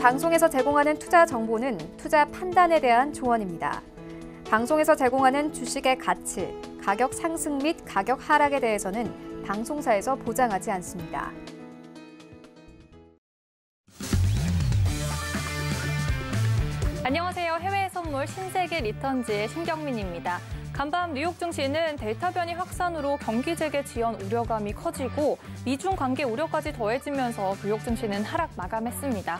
방송에서 제공하는 투자 정보는 투자 판단에 대한 조언입니다. 방송에서 제공하는 주식의 가치, 가격 상승 및 가격 하락에 대해서는 방송사에서 보장하지 않습니다. 안녕하세요. 해외 선물 신세계 리턴즈의 신경민입니다. 간밤 뉴욕 증시는 델타 변이 확산으로 경기 재개 지연 우려감이 커지고 미중 관계 우려까지 더해지면서 뉴욕 증시는 하락 마감했습니다.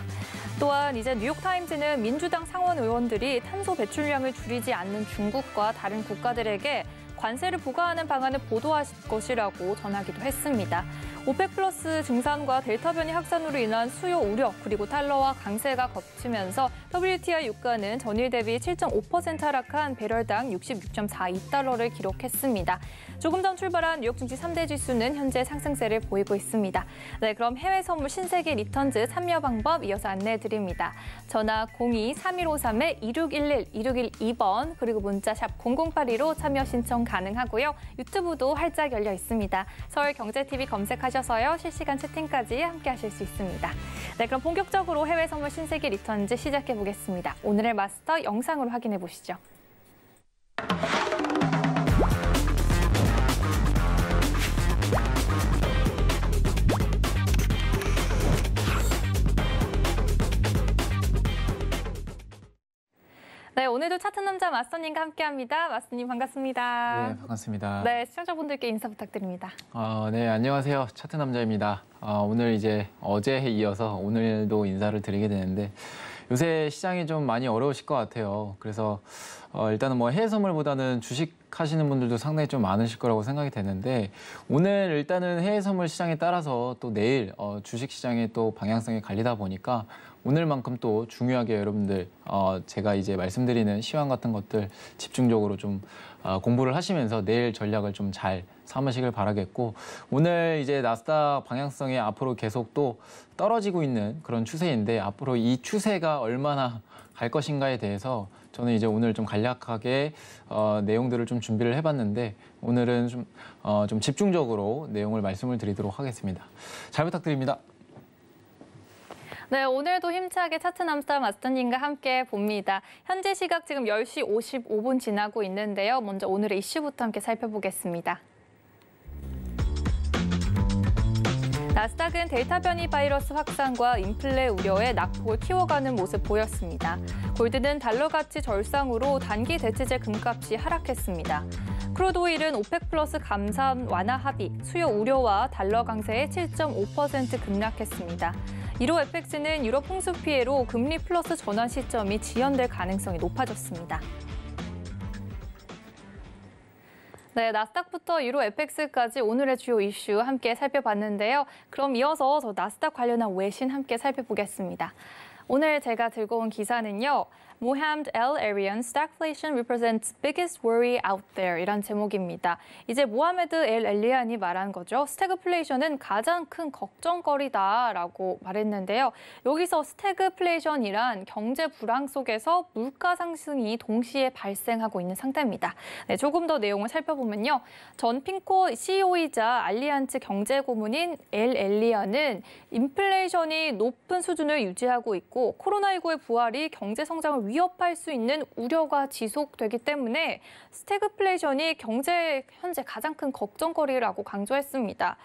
또한 이제 뉴욕타임즈는 민주당 상원 의원들이 탄소 배출량을 줄이지 않는 중국과 다른 국가들에게 관세를 부과하는 방안을 보도할 것이라고 전하기도 했습니다. 오펙 플러스 증산과 델타 변이 확산으로 인한 수요 우려 그리고 달러와 강세가 겹치면서 WTI 유가는 전일 대비 7.5% 하락한 배럴당 66.42달러를 기록했습니다. 조금 전 출발한 뉴욕 증시 3대 지수는 현재 상승세를 보이고 있습니다. 네, 그럼 해외 선물 신세계 리턴즈 참여 방법 이어서 안내해드립니다. 전화 02-3153-2611, 2612번 그리고 문자 샵 0082로 참여 신청 가능하고요. 유튜브도 활짝 열려 있습니다. 서울경제TV 검색하셔서요. 실시간 채팅까지 함께 하실 수 있습니다. 네, 그럼 본격적으로 해외 선물 신세계 리턴즈 시작해 보겠습니다. 오늘의 마스터 영상으로 확인해 보시죠. 네, 오늘도 차트 남자 마스터님과 함께합니다. 마스터님 반갑습니다. 네, 반갑습니다. 네, 시청자분들께 인사 부탁드립니다. 네, 안녕하세요. 차트 남자입니다. 오늘 이제 어제에 이어서 오늘도 인사를 드리게 되는데 요새 시장이 좀 많이 어려우실 것 같아요. 그래서 일단은 뭐 해외 선물보다는 주식 하시는 분들도 상당히 좀 많으실 거라고 생각이 되는데 오늘 일단은 해외 선물 시장에 따라서 또 내일 주식 시장의 또 방향성이 갈리다 보니까 오늘만큼 또 중요하게 여러분들 제가 이제 말씀드리는 시황 같은 것들 집중적으로 좀 공부를 하시면서 내일 전략을 좀 잘 삼으시길 바라겠고 오늘 이제 나스닥 방향성이 앞으로 계속 또 떨어지고 있는 그런 추세인데 앞으로 이 추세가 얼마나 갈 것인가에 대해서 저는 이제 오늘 좀 간략하게 내용들을 좀 준비를 해봤는데 오늘은 좀 집중적으로 내용을 말씀을 드리도록 하겠습니다. 잘 부탁드립니다. 네, 오늘도 힘차게 차트 남스타 마스터님과 함께 봅니다. 현재 시각 지금 10시 55분 지나고 있는데요. 먼저 오늘의 이슈부터 함께 살펴보겠습니다. 나스닥은 델타 변이 바이러스 확산과 인플레 우려에 낙폭을 키워가는 모습 보였습니다. 골드는 달러 가치 절상으로 단기 대체재 금값이 하락했습니다. 크루드 오일은 오펙 플러스 감산 완화 합의, 수요 우려와 달러 강세에 7.5% 급락했습니다. 이로 FX는 유럽 홍수 피해로 금리 플러스 전환 시점이 지연될 가능성이 높아졌습니다. 네, 나스닥부터 유로 FX까지 오늘의 주요 이슈 함께 살펴봤는데요. 그럼 이어서 저 나스닥 관련한 외신 함께 살펴보겠습니다. 오늘 제가 들고 온 기사는요. Mohammed El-Erian, Stagflation represents biggest worry out there 이란 제목입니다. 이제 모하메드 엘-엘리안이 말한 거죠. 스태그플레이션은 가장 큰 걱정거리다라고 말했는데요. 여기서 스태그플레이션이란 경제 불황 속에서 물가 상승이 동시에 발생하고 있는 상태입니다. 네, 조금 더 내용을 살펴보면요. 전 핑코 CEO이자 알리안츠 경제고문인 엘-엘리안은 인플레이션이 높은 수준을 유지하고 있고 코로나19의 부활이 경제 성장을 위협할 수 있는 우려가 지속되기 때문에 스태그플레이션이 경제의 현재 가장 큰 걱정거리라고 강조했습니다.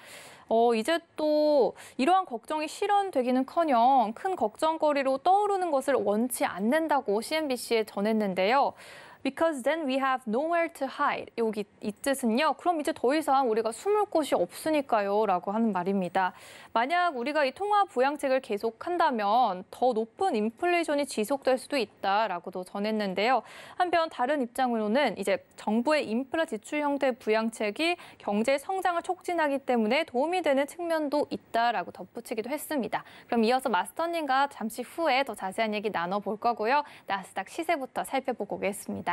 이제 또 이러한 걱정이 실현되기는커녕 큰 걱정거리로 떠오르는 것을 원치 않는다고 CNBC에 전했는데요. Because then we have nowhere to hide. 여기 이 뜻은요. 그럼 이제 더 이상 우리가 숨을 곳이 없으니까요. 라고 하는 말입니다. 만약 우리가 이 통화 부양책을 계속한다면 더 높은 인플레이션이 지속될 수도 있다라고도 전했는데요. 한편 다른 입장으로는 이제 정부의 인프라 지출 형태 부양책이 경제 성장을 촉진하기 때문에 도움이 되는 측면도 있다라고 덧붙이기도 했습니다. 그럼 이어서 마스터님과 잠시 후에 더 자세한 얘기 나눠볼 거고요. 나스닥 시세부터 살펴보고 오겠습니다.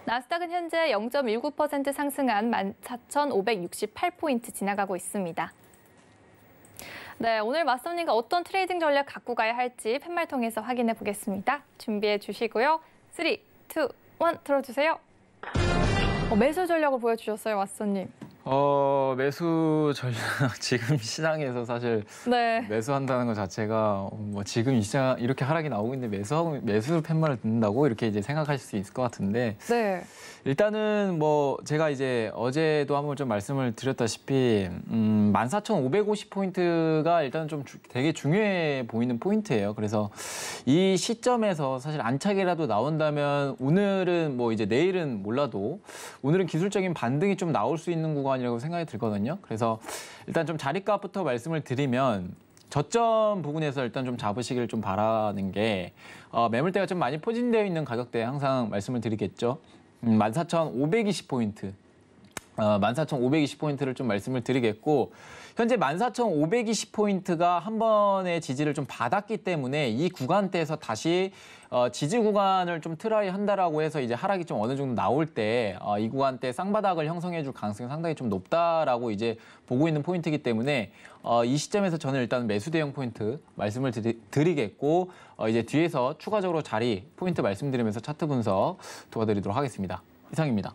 나스닥은 현재 0.19% 상승한 14,568포인트 지나가고 있습니다. 네, 오늘 마스터님과 어떤 트레이딩 전략 갖고 가야 할지 팻말 통해서 확인해 보겠습니다. 준비해 주시고요. 3, 2, 1 들어주세요. 매수 전략을 보여주셨어요, 마스터님. 매수 전략 지금 시장에서 사실 네. 매수한다는 것 자체가 뭐 지금 이 시장 이렇게 하락이 나오고 있는데 매수 팻말을 듣는다고 이렇게 이제 생각하실 수 있을 것 같은데 네. 일단은 뭐 제가 이제 어제도 한번 좀 말씀을 드렸다시피 14,550포인트가 일단 좀 되게 중요해 보이는 포인트예요. 그래서 이 시점에서 사실 안착이라도 나온다면 오늘은 뭐 이제 내일은 몰라도 오늘은 기술적인 반등이 좀 나올 수 있는 구간이라고 생각이 들거든요. 그래서 일단 좀 자리값부터 말씀을 드리면 저점 부분에서 일단 좀 잡으시길 좀 바라는 게 매물대가 좀 많이 포진되어 있는 가격대에 항상 말씀을 드리겠죠. 14,520포인트. 14,520포인트를 좀 말씀을 드리겠고 현재 14,520포인트가 한 번의 지지를 좀 받았기 때문에 이 구간대에서 다시 지지 구간을 좀 트라이 한다라고 해서 이제 하락이 좀 어느 정도 나올 때 이 구간대 쌍바닥을 형성해 줄 가능성이 상당히 좀 높다라고 이제 보고 있는 포인트이기 때문에 이 시점에서 저는 일단 매수 대형 포인트 말씀을 드리겠고 이제 뒤에서 추가적으로 자리 포인트 말씀드리면서 차트 분석 도와드리도록 하겠습니다. 이상입니다.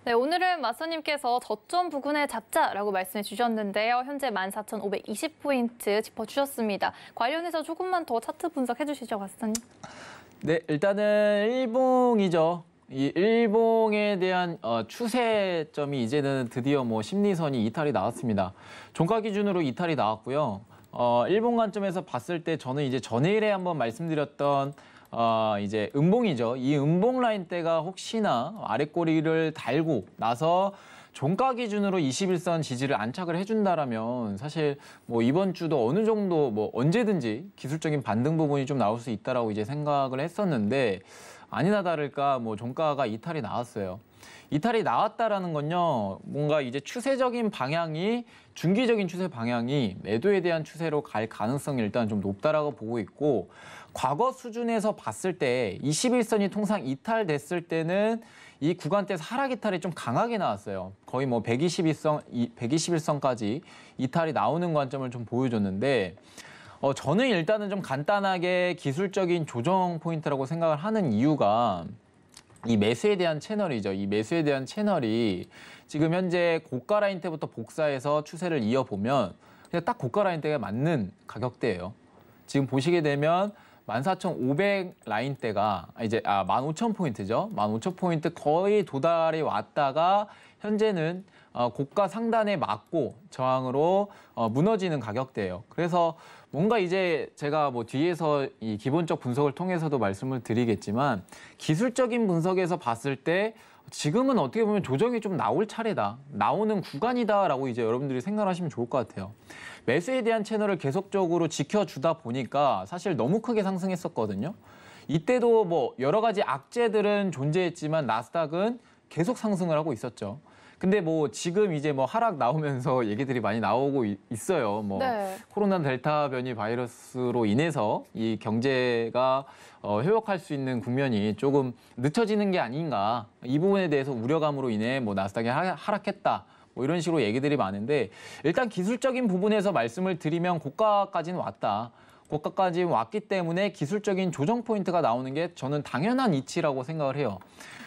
네, 오늘은 마스터님께서 저점 부근에 잡자라고 말씀해 주셨는데요. 현재 14,520포인트 짚어주셨습니다. 관련해서 조금만 더 차트 분석해 주시죠, 마스터님. 네, 일단은 일봉이죠. 이 일봉에 대한 추세점이 이제는 드디어 뭐 심리선이 이탈이 나왔습니다. 종가 기준으로 이탈이 나왔고요. 일본 관점에서 봤을 때 저는 이제 전일에 한번 말씀드렸던 이제 음봉이죠. 이 음봉 라인대가 혹시나 아랫꼬리를 달고 나서 종가 기준으로 21선 지지를 안착을 해준다라면 사실 뭐 이번 주도 어느 정도 뭐 언제든지 기술적인 반등 부분이 좀 나올 수 있다라고 이제 생각을 했었는데 아니나 다를까 뭐 종가가 이탈이 나왔어요. 이탈이 나왔다라는 건요, 뭔가 이제 추세적인 방향이 중기적인 추세 방향이 매도에 대한 추세로 갈 가능성이 일단 좀 높다라고 보고 있고 과거 수준에서 봤을 때 21선이 통상 이탈됐을 때는 이 구간대에서 하락 이탈이 좀 강하게 나왔어요. 거의 뭐 121선까지 이탈이 나오는 관점을 좀 보여줬는데 저는 일단은 좀 간단하게 기술적인 조정 포인트라고 생각을 하는 이유가 이 매수에 대한 채널이죠. 이 매수에 대한 채널이 지금 현재 고가 라인대부터 복사해서 추세를 이어보면 그냥 딱 고가 라인대가 맞는 가격대예요. 지금 보시게 되면 14,500 라인대가 이제 15,000포인트죠. 15,000포인트 거의 도달이 왔다가 현재는 고가 상단에 맞고 저항으로 무너지는 가격대예요. 그래서 뭔가 이제 제가 뭐 뒤에서 이 기본적 분석을 통해서도 말씀을 드리겠지만 기술적인 분석에서 봤을 때 지금은 어떻게 보면 조정이 좀 나올 차례다. 나오는 구간이다라고 이제 여러분들이 생각하시면 좋을 것 같아요. 매수에 대한 채널을 계속적으로 지켜주다 보니까 사실 너무 크게 상승했었거든요. 이때도 뭐 여러 가지 악재들은 존재했지만 나스닥은 계속 상승을 하고 있었죠. 근데 뭐 지금 이제 뭐 하락 나오면서 얘기들이 많이 나오고 있어요. 뭐 네. 코로나 델타 변이 바이러스로 인해서 이 경제가 회복할 수 있는 국면이 조금 늦춰지는 게 아닌가. 이 부분에 대해서 우려감으로 인해 뭐 나스닥이 하락했다. 뭐 이런 식으로 얘기들이 많은데 일단 기술적인 부분에서 말씀을 드리면 고가까지는 왔다. 고가까지 왔기 때문에 기술적인 조정 포인트가 나오는 게 저는 당연한 이치라고 생각을 해요.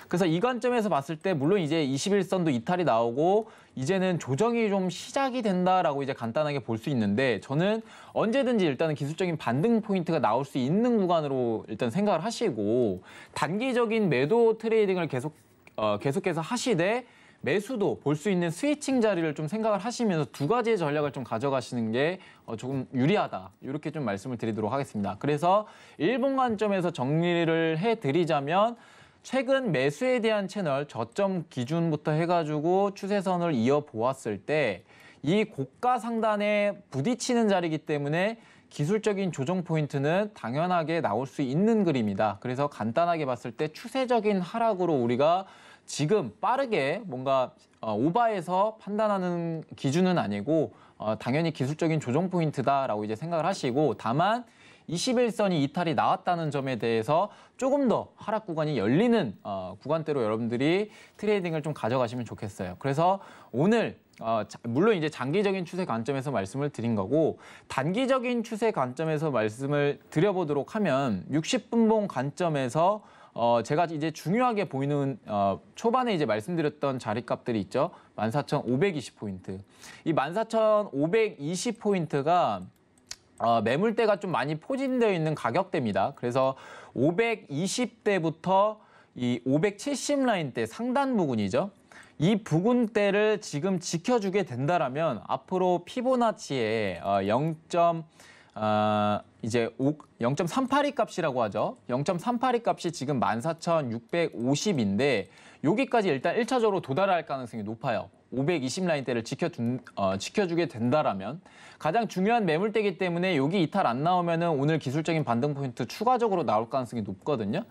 그래서 이 관점에서 봤을 때 물론 이제 21선도 이탈이 나오고 이제는 조정이 좀 시작이 된다라고 이제 간단하게 볼 수 있는데 저는 언제든지 일단은 기술적인 반등 포인트가 나올 수 있는 구간으로 일단 생각을 하시고 단기적인 매도 트레이딩을 계속해서 하시되 매수도 볼 수 있는 스위칭 자리를 좀 생각을 하시면서 두 가지의 전략을 좀 가져가시는 게 조금 유리하다. 이렇게 좀 말씀을 드리도록 하겠습니다. 그래서 일본 관점에서 정리를 해드리자면 최근 매수에 대한 채널 저점 기준부터 해가지고 추세선을 이어보았을 때 이 고가 상단에 부딪히는 자리이기 때문에 기술적인 조정 포인트는 당연하게 나올 수 있는 그림이다. 그래서 간단하게 봤을 때 추세적인 하락으로 우리가 지금 빠르게 뭔가 오바해서 판단하는 기준은 아니고 당연히 기술적인 조정 포인트다라고 이제 생각을 하시고 다만 21선이 이탈이 나왔다는 점에 대해서 조금 더 하락 구간이 열리는 구간대로 여러분들이 트레이딩을 좀 가져가시면 좋겠어요. 그래서 오늘 물론 이제 장기적인 추세 관점에서 말씀을 드린 거고 단기적인 추세 관점에서 말씀을 드려보도록 하면 60분봉 관점에서 제가 이제 중요하게 보이는 초반에 이제 말씀드렸던 자리값들이 있죠. 14,520포인트. 이 14,520포인트가 매물대가 좀 많이 포진되어 있는 가격대입니다. 그래서 520대부터 이 570 라인대 상단 부근이죠. 이 부근대를 지금 지켜주게 된다라면 앞으로 피보나치의 0.32 값이라고 하죠. 0.32 값이 지금 14,650인데 여기까지 일단 1차적으로 도달할 가능성이 높아요. 520 라인대를 지켜주게 된다라면 가장 중요한 매물대이기 때문에 여기 이탈 안 나오면은 오늘 기술적인 반등 포인트 추가적으로 나올 가능성이 높거든요.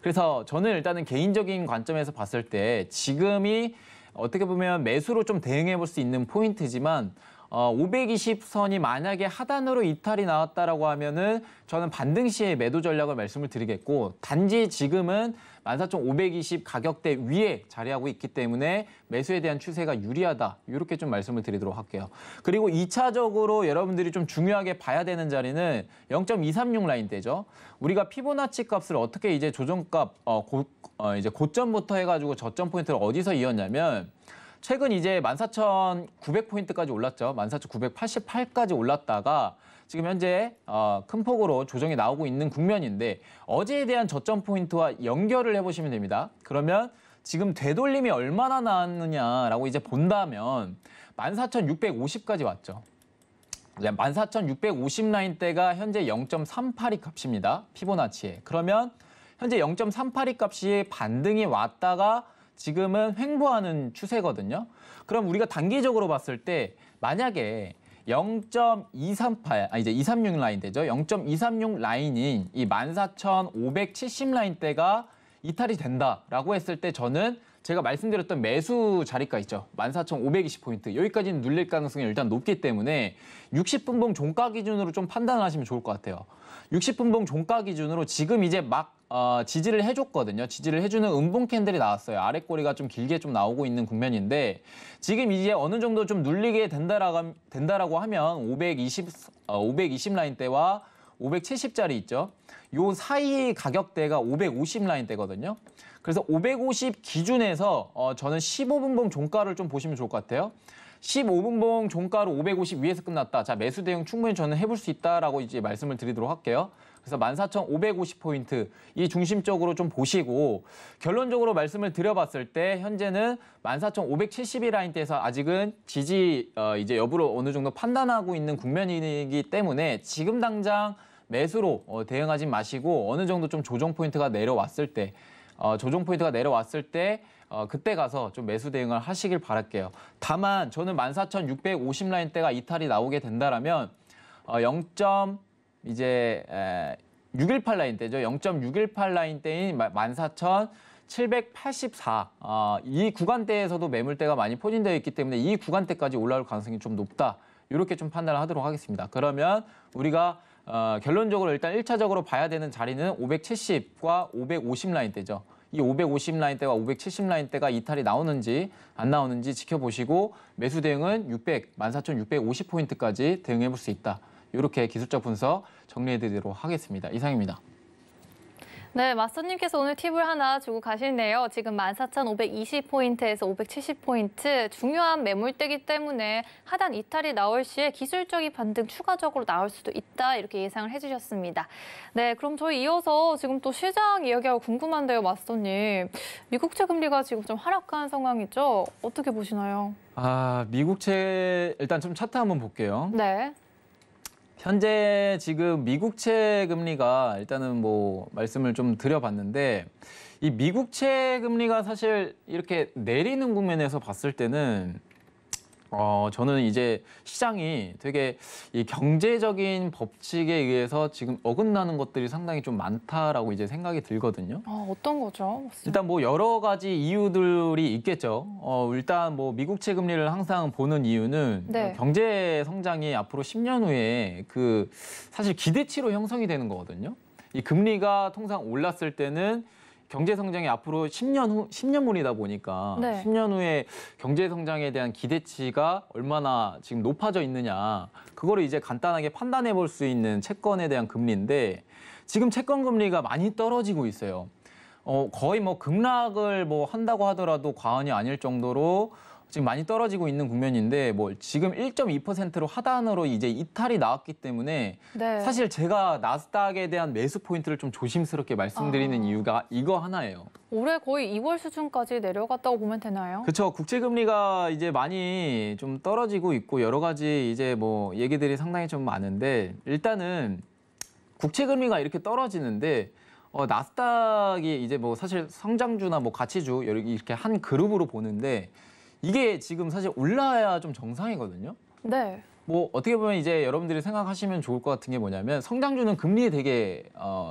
그래서 저는 일단은 개인적인 관점에서 봤을 때 지금이 어떻게 보면 매수로 좀 대응해 볼 수 있는 포인트지만 520선이 만약에 하단으로 이탈이 나왔다라고 하면은 저는 반등 시에 매도 전략을 말씀을 드리겠고 단지 지금은 14,520 가격대 위에 자리하고 있기 때문에 매수에 대한 추세가 유리하다. 이렇게 좀 말씀을 드리도록 할게요. 그리고 2차적으로 여러분들이 좀 중요하게 봐야 되는 자리는 0.236 라인대죠. 우리가 피보나치 값을 어떻게 이제 조정값 이제 고점부터 해가지고 저점 포인트를 어디서 이었냐면 최근 이제 14,900포인트까지 올랐죠. 14,988까지 올랐다가 지금 현재 큰 폭으로 조정이 나오고 있는 국면인데 어제에 대한 저점 포인트와 연결을 해보시면 됩니다. 그러면 지금 되돌림이 얼마나 나왔느냐라고 이제 본다면 14,650까지 왔죠. 14,650 라인대가 현재 0.382 값입니다. 피보나치에. 그러면 현재 0.382 값이 반등이 왔다가 지금은 횡보하는 추세거든요. 그럼 우리가 단기적으로 봤을 때 만약에 0.238, 이제 236 라인대죠. 0.236 라인인 이 14,570 라인대가 이탈이 된다라고 했을 때 저는 제가 말씀드렸던 매수 자리가 있죠. 14,520포인트. 여기까지는 눌릴 가능성이 일단 높기 때문에 60분봉 종가 기준으로 좀 판단을 하시면 좋을 것 같아요. 60분봉 종가 기준으로 지금 이제 막 지지를 해줬거든요. 지지를 해주는 음봉 캔들이 나왔어요. 아랫꼬리가 좀 길게 좀 나오고 있는 국면인데 지금 이제 어느 정도 좀 눌리게 된다라고 하면 520 라인대와 570짜리 있죠. 요 사이 가격대가 550 라인대거든요. 그래서 550 기준에서 저는 15분봉 종가를 좀 보시면 좋을 것 같아요. 15분봉 종가로 550 위에서 끝났다. 자, 매수 대응 충분히 저는 해볼 수 있다라고 이제 말씀을 드리도록 할게요. 그래서 14,550포인트 이 중심적으로 좀 보시고 결론적으로 말씀을 드려봤을 때 현재는 14,572 라인대에서 아직은 지지 이제 여부를 어느 정도 판단하고 있는 국면이기 때문에 지금 당장 매수로 대응하지 마시고 어느 정도 좀 조정 포인트가 내려왔을 때 그때 가서 좀 매수 대응을 하시길 바랄게요. 다만 저는 14,650 라인대가 이탈이 나오게 된다라면 618 라인대죠. 0.618 라인대인 14,784. 이 구간대에서도 매물대가 많이 포진되어 있기 때문에 이 구간대까지 올라올 가능성이 좀 높다. 이렇게 좀 판단을 하도록 하겠습니다. 그러면 우리가 결론적으로 일단 1차적으로 봐야 되는 자리는 570과 550 라인대죠. 이 550 라인대와 570 라인대가 이탈이 나오는지 안 나오는지 지켜보시고 매수 대응은 14,650포인트까지 대응해 볼 수 있다. 이렇게 기술적 분석 정리해드리도록 하겠습니다. 이상입니다. 네, 마스터님께서 오늘 팁을 하나 주고 가시네요. 지금 14,520포인트에서 570포인트 중요한 매물대이기 때문에 하단 이탈이 나올 시에 기술적인 반등 추가적으로 나올 수도 있다 이렇게 예상을 해주셨습니다. 네, 그럼 저희 이어서 지금 또 시장 이야기하고 궁금한데요, 마스터님. 미국채 금리가 지금 좀 하락한 상황이죠? 어떻게 보시나요? 미국채 일단 좀 차트 한번 볼게요. 네. 현재 지금 미국채 금리가 일단은 뭐 말씀을 좀 드려봤는데 이 미국채 금리가 사실 이렇게 내리는 국면에서 봤을 때는 저는 이제 시장이 되게 이 경제적인 법칙에 의해서 지금 어긋나는 것들이 상당히 좀 많다라고 이제 생각이 들거든요. 어떤 거죠? 일단 뭐 여러 가지 이유들이 있겠죠. 일단 뭐 미국채 금리를 항상 보는 이유는 네. 경제 성장이 앞으로 10년 후에 그 사실 기대치로 형성이 되는 거거든요. 이 금리가 통상 올랐을 때는 경제 성장이 앞으로 10년물이다 보니까 네. 10년 후에 경제 성장에 대한 기대치가 얼마나 지금 높아져 있느냐 그거를 이제 간단하게 판단해 볼 수 있는 채권에 대한 금리인데 지금 채권 금리가 많이 떨어지고 있어요. 거의 뭐 급락을 뭐 한다고 하더라도 과언이 아닐 정도로 지금 많이 떨어지고 있는 국면인데 뭐 지금 1.2%로 하단으로 이제 이탈이 나왔기 때문에 네. 사실 제가 나스닥에 대한 매수 포인트를 좀 조심스럽게 말씀드리는 이유가 이거 하나예요. 올해 거의 2월 수준까지 내려갔다고 보면 되나요? 그렇죠. 국채 금리가 이제 많이 좀 떨어지고 있고 여러 가지 이제 뭐 얘기들이 상당히 좀 많은데 일단은 국채 금리가 이렇게 떨어지는데 나스닥이 이제 뭐 사실 성장주나 뭐 가치주 이렇게 한 그룹으로 보는데 이게 지금 사실 올라야 좀 정상이거든요. 네. 뭐 어떻게 보면 이제 여러분들이 생각하시면 좋을 것 같은 게 뭐냐면 성장주는 금리에 되게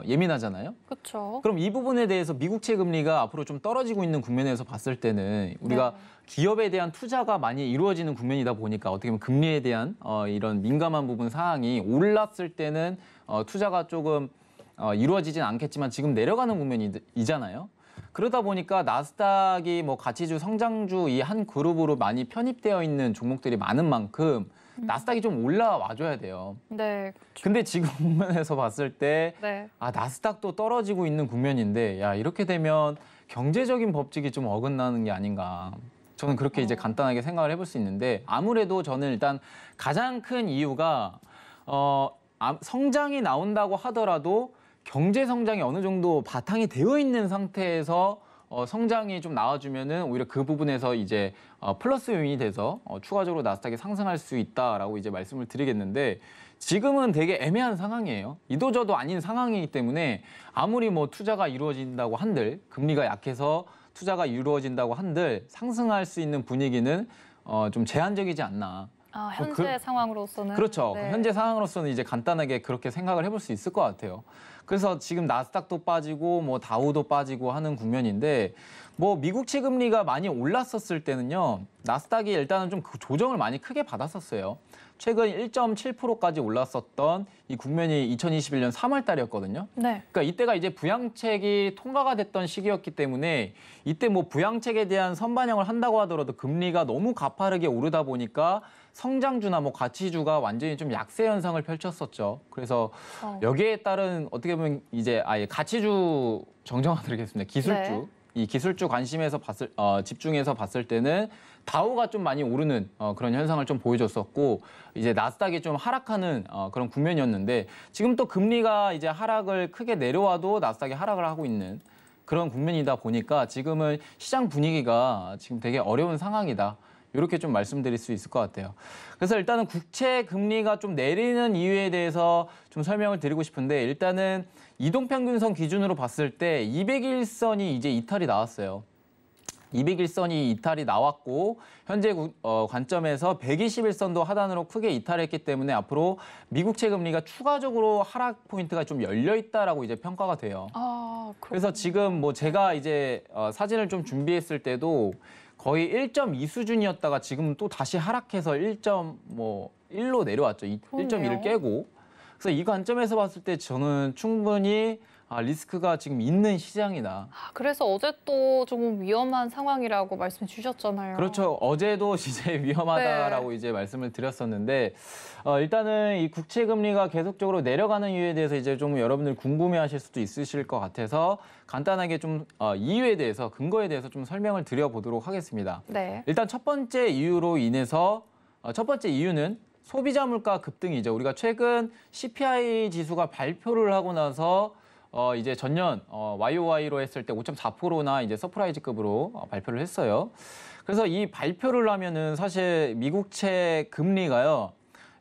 예민하잖아요. 그렇죠. 그럼 이 부분에 대해서 미국채 금리가 앞으로 좀 떨어지고 있는 국면에서 봤을 때는 우리가 네. 기업에 대한 투자가 많이 이루어지는 국면이다 보니까 어떻게 보면 금리에 대한 이런 민감한 부분 사항이 올랐을 때는 투자가 조금 이루어지진 않겠지만 지금 내려가는 국면이잖아요. 그러다 보니까 나스닥이 뭐 가치주, 성장주 이 한 그룹으로 많이 편입되어 있는 종목들이 많은 만큼 나스닥이 좀 올라와줘야 돼요. 네. 근데 지금 국면에서 봤을 때 네. 나스닥도 떨어지고 있는 국면인데 야 이렇게 되면 경제적인 법칙이 좀 어긋나는 게 아닌가. 저는 그렇게 이제 간단하게 생각을 해볼 수 있는데 아무래도 저는 일단 가장 큰 이유가 성장이 나온다고 하더라도 경제 성장이 어느 정도 바탕이 되어 있는 상태에서 성장이 좀 나와주면은 오히려 그 부분에서 이제 플러스 요인이 돼서 추가적으로 나스닥이 상승할 수 있다라고 이제 말씀을 드리겠는데 지금은 되게 애매한 상황이에요. 이도저도 아닌 상황이기 때문에 아무리 뭐 투자가 이루어진다고 한들 금리가 약해서 투자가 이루어진다고 한들 상승할 수 있는 분위기는 좀 제한적이지 않나. 현재 상황으로서는. 그렇죠. 네. 현재 상황으로서는 이제 간단하게 그렇게 생각을 해볼 수 있을 것 같아요. 그래서 지금 나스닥도 빠지고 뭐 다우도 빠지고 하는 국면인데 뭐 미국채 금리가 많이 올랐었을 때는요. 나스닥이 일단은 좀 조정을 많이 크게 받았었어요. 최근 1.7%까지 올랐었던 이 국면이 2021년 3월 달이었거든요. 네. 그러니까 이때가 이제 부양책이 통과가 됐던 시기였기 때문에 이때 뭐 부양책에 대한 선반영을 한다고 하더라도 금리가 너무 가파르게 오르다 보니까 성장주나 뭐 가치주가 완전히 좀 약세 현상을 펼쳤었죠. 그래서 여기에 따른 어떻게 보면 이제 아예 가치주 정정화 드리겠습니다. 기술주. 네. 이 기술주 관심에서 집중해서 봤을 때는 다우가 좀 많이 오르는 그런 현상을 좀 보여줬었고 이제 나스닥이 좀 하락하는 그런 국면이었는데 지금 또 금리가 이제 하락을 크게 내려와도 나스닥이 하락을 하고 있는 그런 국면이다 보니까 지금은 시장 분위기가 지금 되게 어려운 상황이다. 이렇게 좀 말씀드릴 수 있을 것 같아요. 그래서 일단은 국채 금리가 좀 내리는 이유에 대해서 좀 설명을 드리고 싶은데 일단은 이동평균선 기준으로 봤을 때 200일선이 이제 이탈이 나왔어요. 200일선이 이탈이 나왔고 현재 관점에서 121선도 하단으로 크게 이탈했기 때문에 앞으로 미국채 금리가 추가적으로 하락 포인트가 좀 열려 있다라고 이제 평가가 돼요. 그래서 지금 뭐 제가 이제 사진을 좀 준비했을 때도 거의 1.2 수준이었다가 지금 또 다시 하락해서 1.1로 내려왔죠. 1.1을 깨고. 그래서 이 관점에서 봤을 때 저는 충분히 리스크가 지금 있는 시장이다. 그래서 어제 또 조금 위험한 상황이라고 말씀 주셨잖아요. 그렇죠. 어제도 이제 위험하다라고 이제 말씀을 드렸었는데 일단은 이 국채 금리가 계속적으로 내려가는 이유에 대해서 이제 좀 여러분들 궁금해하실 수도 있으실 것 같아서 간단하게 좀 이유에 대해서 근거에 대해서 좀 설명을 드려보도록 하겠습니다. 네. 일단 첫 번째 이유로 인해서 첫 번째 이유는 소비자 물가 급등이죠. 우리가 최근 CPI 지수가 발표를 하고 나서 이제 전년 YOY로 했을 때 5.4%나 이제 서프라이즈급으로 발표를 했어요. 그래서 이 발표를 하면은 사실 미국채 금리가요.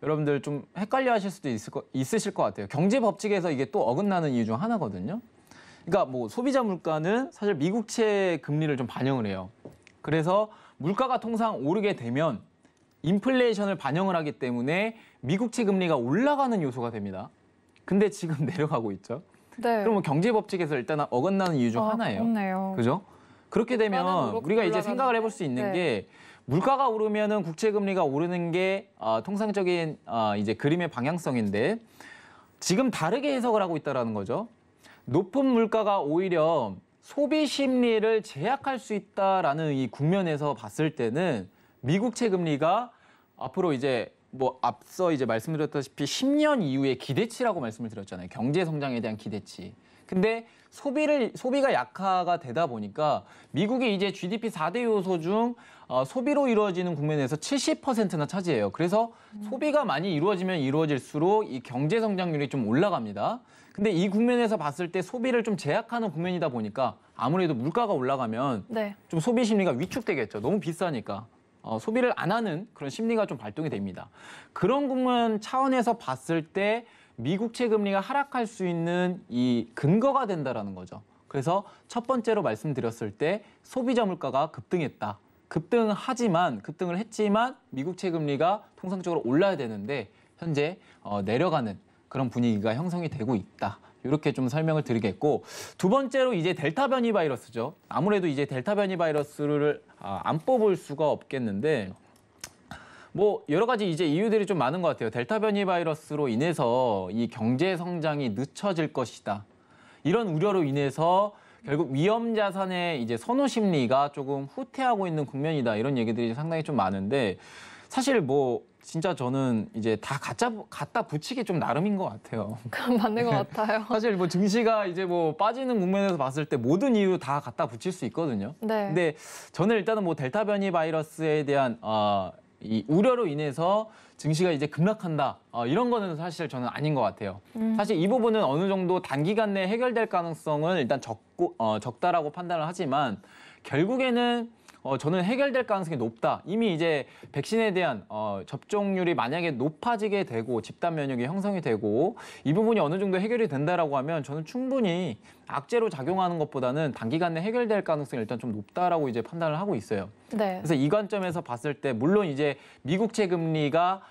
여러분들 좀 헷갈려 하실 수도 있으실 것 같아요. 경제 법칙에서 이게 또 어긋나는 이유 중 하나거든요. 그러니까 뭐 소비자 물가는 사실 미국채 금리를 좀 반영을 해요. 그래서 물가가 통상 오르게 되면 인플레이션을 반영을 하기 때문에 미국채 금리가 올라가는 요소가 됩니다. 근데 지금 내려가고 있죠. 네. 그러면 경제 법칙에서 일단 어긋나는 이유 중 하나예요. 그렇네요. 그죠? 그렇게 되면 우리가 이제 생각을 해볼 수 있는 게 물가가 오르면은 국채 금리가 오르는 게 통상적인 이제 그림의 방향성인데 지금 다르게 해석을 하고 있다라는 거죠. 높은 물가가 오히려 소비 심리를 제약할 수 있다라는 이 국면에서 봤을 때는 미국채 금리가 앞으로 이제 뭐 앞서 이제 말씀드렸다시피 10년 이후의 기대치라고 말씀을 드렸잖아요. 경제 성장에 대한 기대치. 근데 소비가 약화가 되다 보니까 미국의 이제 GDP 4대 요소 중 소비로 이루어지는 국면에서 70%나 차지해요. 그래서 소비가 많이 이루어지면 이루어질수록 이 경제 성장률이 좀 올라갑니다. 근데 이 국면에서 봤을 때 소비를 좀 제약하는 국면이다 보니까 아무래도 물가가 올라가면 네. 좀 소비 심리가 위축되겠죠. 너무 비싸니까. 소비를 안 하는 그런 심리가 좀 발동이 됩니다. 그런 국면 차원에서 봤을 때 미국채 금리가 하락할 수 있는 이 근거가 된다라는 거죠. 그래서 첫 번째로 말씀드렸을 때 소비자 물가가 급등했다. 급등을 했지만 미국채 금리가 통상적으로 올라야 되는데 현재 내려가는 그런 분위기가 형성이 되고 있다. 이렇게 좀 설명을 드리겠고, 두 번째로 이제 델타 변이 바이러스죠. 아무래도 이제 델타 변이 바이러스를 안 뽑을 수가 없겠는데, 뭐 여러 가지 이제 이유들이 좀 많은 것 같아요. 델타 변이 바이러스로 인해서 이 경제 성장이 늦춰질 것이다. 이런 우려로 인해서 결국 위험 자산의 이제 선호 심리가 조금 후퇴하고 있는 국면이다. 이런 얘기들이 상당히 좀 많은데, 사실 뭐 진짜 저는 이제 다 갖다 붙이기 좀 나름인 것 같아요. 그럼 맞는 것 같아요. 사실 뭐 증시가 이제 뭐 빠지는 국면에서 봤을 때 모든 이유 다 갖다 붙일 수 있거든요. 네. 근데 저는 일단은 뭐 델타 변이 바이러스에 대한 이 우려로 인해서 증시가 이제 급락한다. 이런 거는 사실 저는 아닌 것 같아요. 사실 이 부분은 어느 정도 단기간 내에 해결될 가능성은 일단 적다라고 판단을 하지만 결국에는 저는 해결될 가능성이 높다. 이미 이제 백신에 대한 접종률이 만약에 높아지게 되고 집단 면역이 형성이 되고 이 부분이 어느 정도 해결이 된다라고 하면 저는 충분히 악재로 작용하는 것보다는 단기간 내에 해결될 가능성이 일단 좀 높다라고 이제 판단을 하고 있어요. 네. 그래서 이 관점에서 봤을 때 물론 이제 미국채 금리가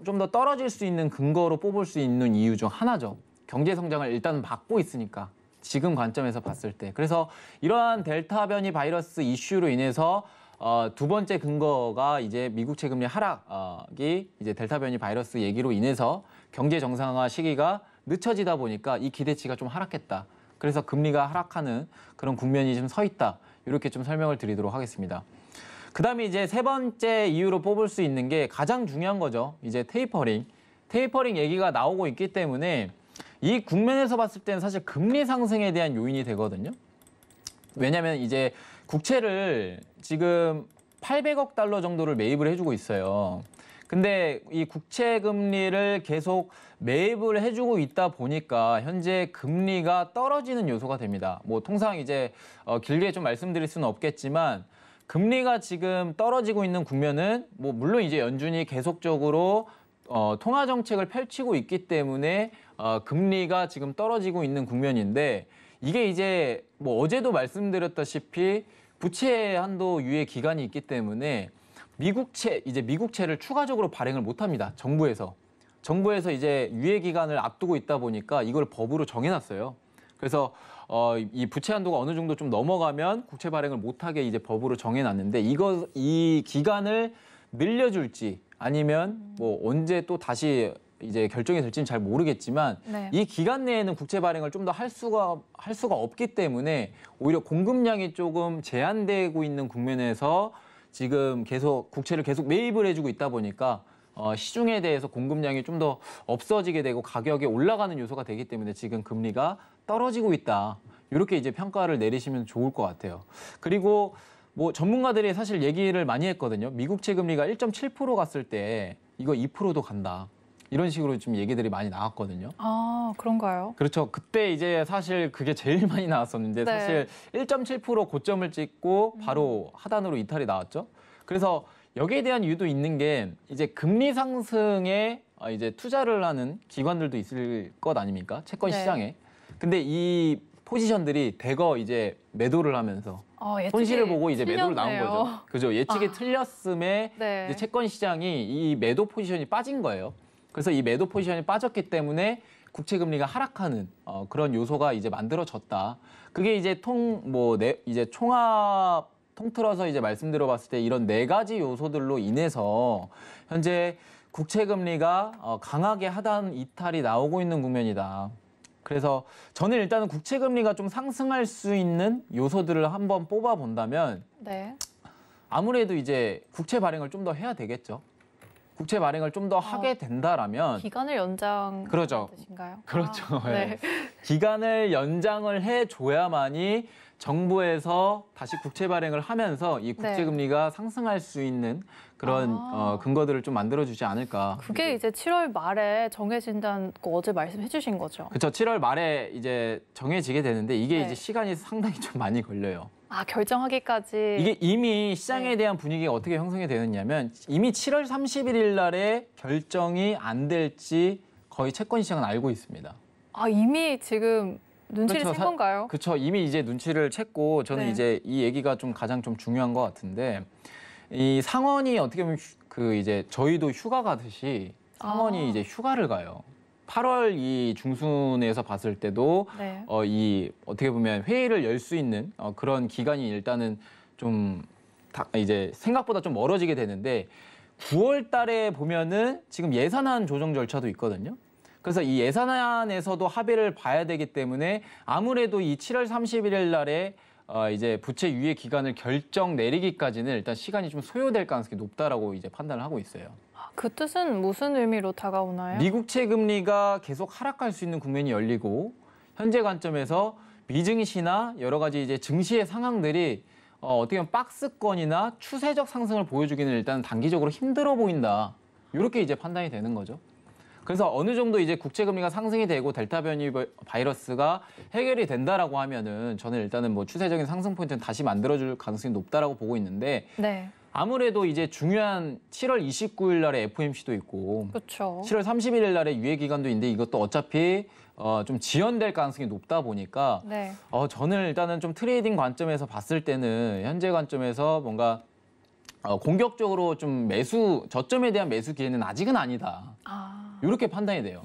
좀 더 떨어질 수 있는 근거로 뽑을 수 있는 이유 중 하나죠. 경제 성장을 일단 막고 있으니까. 지금 관점에서 봤을 때. 그래서 이러한 델타 변이 바이러스 이슈로 인해서 두 번째 근거가 이제 미국채 금리 하락이 이제 델타 변이 바이러스 얘기로 인해서 경제 정상화 시기가 늦춰지다 보니까 이 기대치가 좀 하락했다. 그래서 금리가 하락하는 그런 국면이 좀 서 있다. 이렇게 좀 설명을 드리도록 하겠습니다. 그다음에 이제 세 번째 이유로 뽑을 수 있는 게 가장 중요한 거죠. 이제 테이퍼링 얘기가 나오고 있기 때문에 이 국면에서 봤을 때는 사실 금리 상승에 대한 요인이 되거든요. 왜냐하면 이제 국채를 지금 800억 달러 정도를 매입을 해주고 있어요. 근데 이 국채 금리를 계속 매입을 해주고 있다 보니까 현재 금리가 떨어지는 요소가 됩니다. 뭐 통상 이제 길게 좀 말씀드릴 수는 없겠지만 금리가 지금 떨어지고 있는 국면은 뭐 물론 이제 연준이 계속적으로 통화 정책을 펼치고 있기 때문에 금리가 지금 떨어지고 있는 국면인데 이게 이제 뭐 어제도 말씀드렸다시피 부채 한도 유예 기간이 있기 때문에 미국채를 추가적으로 발행을 못 합니다. 정부에서 이제 유예 기간을 앞두고 있다 보니까 이걸 법으로 정해놨어요. 그래서 이 부채 한도가 어느 정도 좀 넘어가면 국채 발행을 못하게 이제 법으로 정해놨는데 이 기간을 늘려줄지 아니면 뭐 언제 또 다시 이제 결정이 될지는 잘 모르겠지만 네. 이 기간 내에는 국채 발행을 좀 더 할 수가 없기 때문에 오히려 공급량이 조금 제한되고 있는 국면에서 지금 국채를 계속 매입을 해주고 있다 보니까 시중에 대해서 공급량이 좀 더 없어지게 되고 가격이 올라가는 요소가 되기 때문에 지금 금리가 떨어지고 있다. 이렇게 이제 평가를 내리시면 좋을 것 같아요. 그리고 뭐 전문가들이 사실 얘기를 많이 했거든요. 미국채 금리가 1.7% 갔을 때 이거 2%도 간다. 이런 식으로 좀 얘기들이 많이 나왔거든요. 아, 그런가요? 그렇죠. 그때 이제 사실 그게 제일 많이 나왔었는데 네. 사실 1.7% 고점을 찍고 바로 하단으로 이탈이 나왔죠. 그래서 여기에 대한 이유도 있는 게 이제 금리 상승에 이제 투자를 하는 기관들도 있을 것 아닙니까? 채권 네. 시장에. 근데 이 포지션들이 대거 이제 매도를 하면서 손실을 보고 이제 매도를 나온 거죠. 그죠? 예측이 틀렸음에 네. 이제 채권 시장이 이 매도 포지션이 빠진 거예요. 그래서 이 매도 포지션이 빠졌기 때문에 국채 금리가 하락하는 그런 요소가 이제 만들어졌다. 그게 이제 총합 통틀어서 이제 말씀드려봤을 때 이런 네 가지 요소들로 인해서 현재 국채 금리가 강하게 하단 이탈이 나오고 있는 국면이다. 그래서 저는 일단은 국채 금리가 좀 상승할 수 있는 요소들을 한번 뽑아 본다면 네. 아무래도 이제 국채 발행을 좀 더 해야 되겠죠. 국채 발행을 좀 더 하게 된다라면 기간을 연장 그러죠. 뜻인가요? 그렇죠. 아, 네. 기간을 연장을 해줘야만이 정부에서 다시 국채 발행을 하면서 이 국채 네. 금리가 상승할 수 있는 그런 근거들을 좀 만들어주지 않을까. 그게 이제 7월 말에 정해진다는 거 어제 말씀해 주신 거죠? 그렇죠. 7월 말에 이제 정해지게 되는데 이게 네. 이제 시간이 상당히 좀 많이 걸려요. 아, 결정하기까지. 이게 이미 시장에 네. 대한 분위기가 어떻게 형성이 되었냐면 이미 7월 31일 날에 결정이 안 될지 거의 채권 시장은 알고 있습니다. 아, 이미 지금 눈치를 그렇죠. 챈 건가요? 그렇죠. 이미 이제 눈치를 챘고 저는 네. 이제 이 얘기가 좀 가장 좀 중요한 것 같은데 이 상원이 어떻게 보면 그 이제 저희도 휴가 가듯이 상원이 이제 휴가를 가요. 8월 이 중순에서 봤을 때도 네. 이 어떻게 보면 회의를 열 수 있는 그런 기간이 일단은 좀 이제 생각보다 좀 멀어지게 되는데 9월 달에 보면은 지금 예산안 조정 절차도 있거든요. 그래서 이 예산안에서도 합의를 봐야 되기 때문에 아무래도 이 7월 31일 날에 이제 부채 유예 기간을 결정 내리기까지는 일단 시간이 좀 소요될 가능성이 높다라고 이제 판단을 하고 있어요. 그 뜻은 무슨 의미로 다가오나요? 미국채 금리가 계속 하락할 수 있는 국면이 열리고 현재 관점에서 미증시나 여러 가지 이제 증시의 상황들이 어떻게 보면 박스권이나 추세적 상승을 보여주기는 일단 단기적으로 힘들어 보인다. 이렇게 이제 판단이 되는 거죠. 그래서 어느 정도 이제 국채 금리가 상승이 되고 델타 변이 바이러스가 해결이 된다라고 하면은 저는 일단은 뭐 추세적인 상승 포인트는 다시 만들어줄 가능성이 높다라고 보고 있는데 네. 아무래도 이제 중요한 7월 29일 날에 FOMC도 있고 그렇죠. 7월 31일 날에 유예 기간도 있는데 이것도 어차피 좀 지연될 가능성이 높다 보니까 네. 저는 일단은 좀 트레이딩 관점에서 봤을 때는 현재 관점에서 뭔가 공격적으로 좀 저점에 대한 매수 기회는 아직은 아니다. 아, 이렇게 판단이 돼요.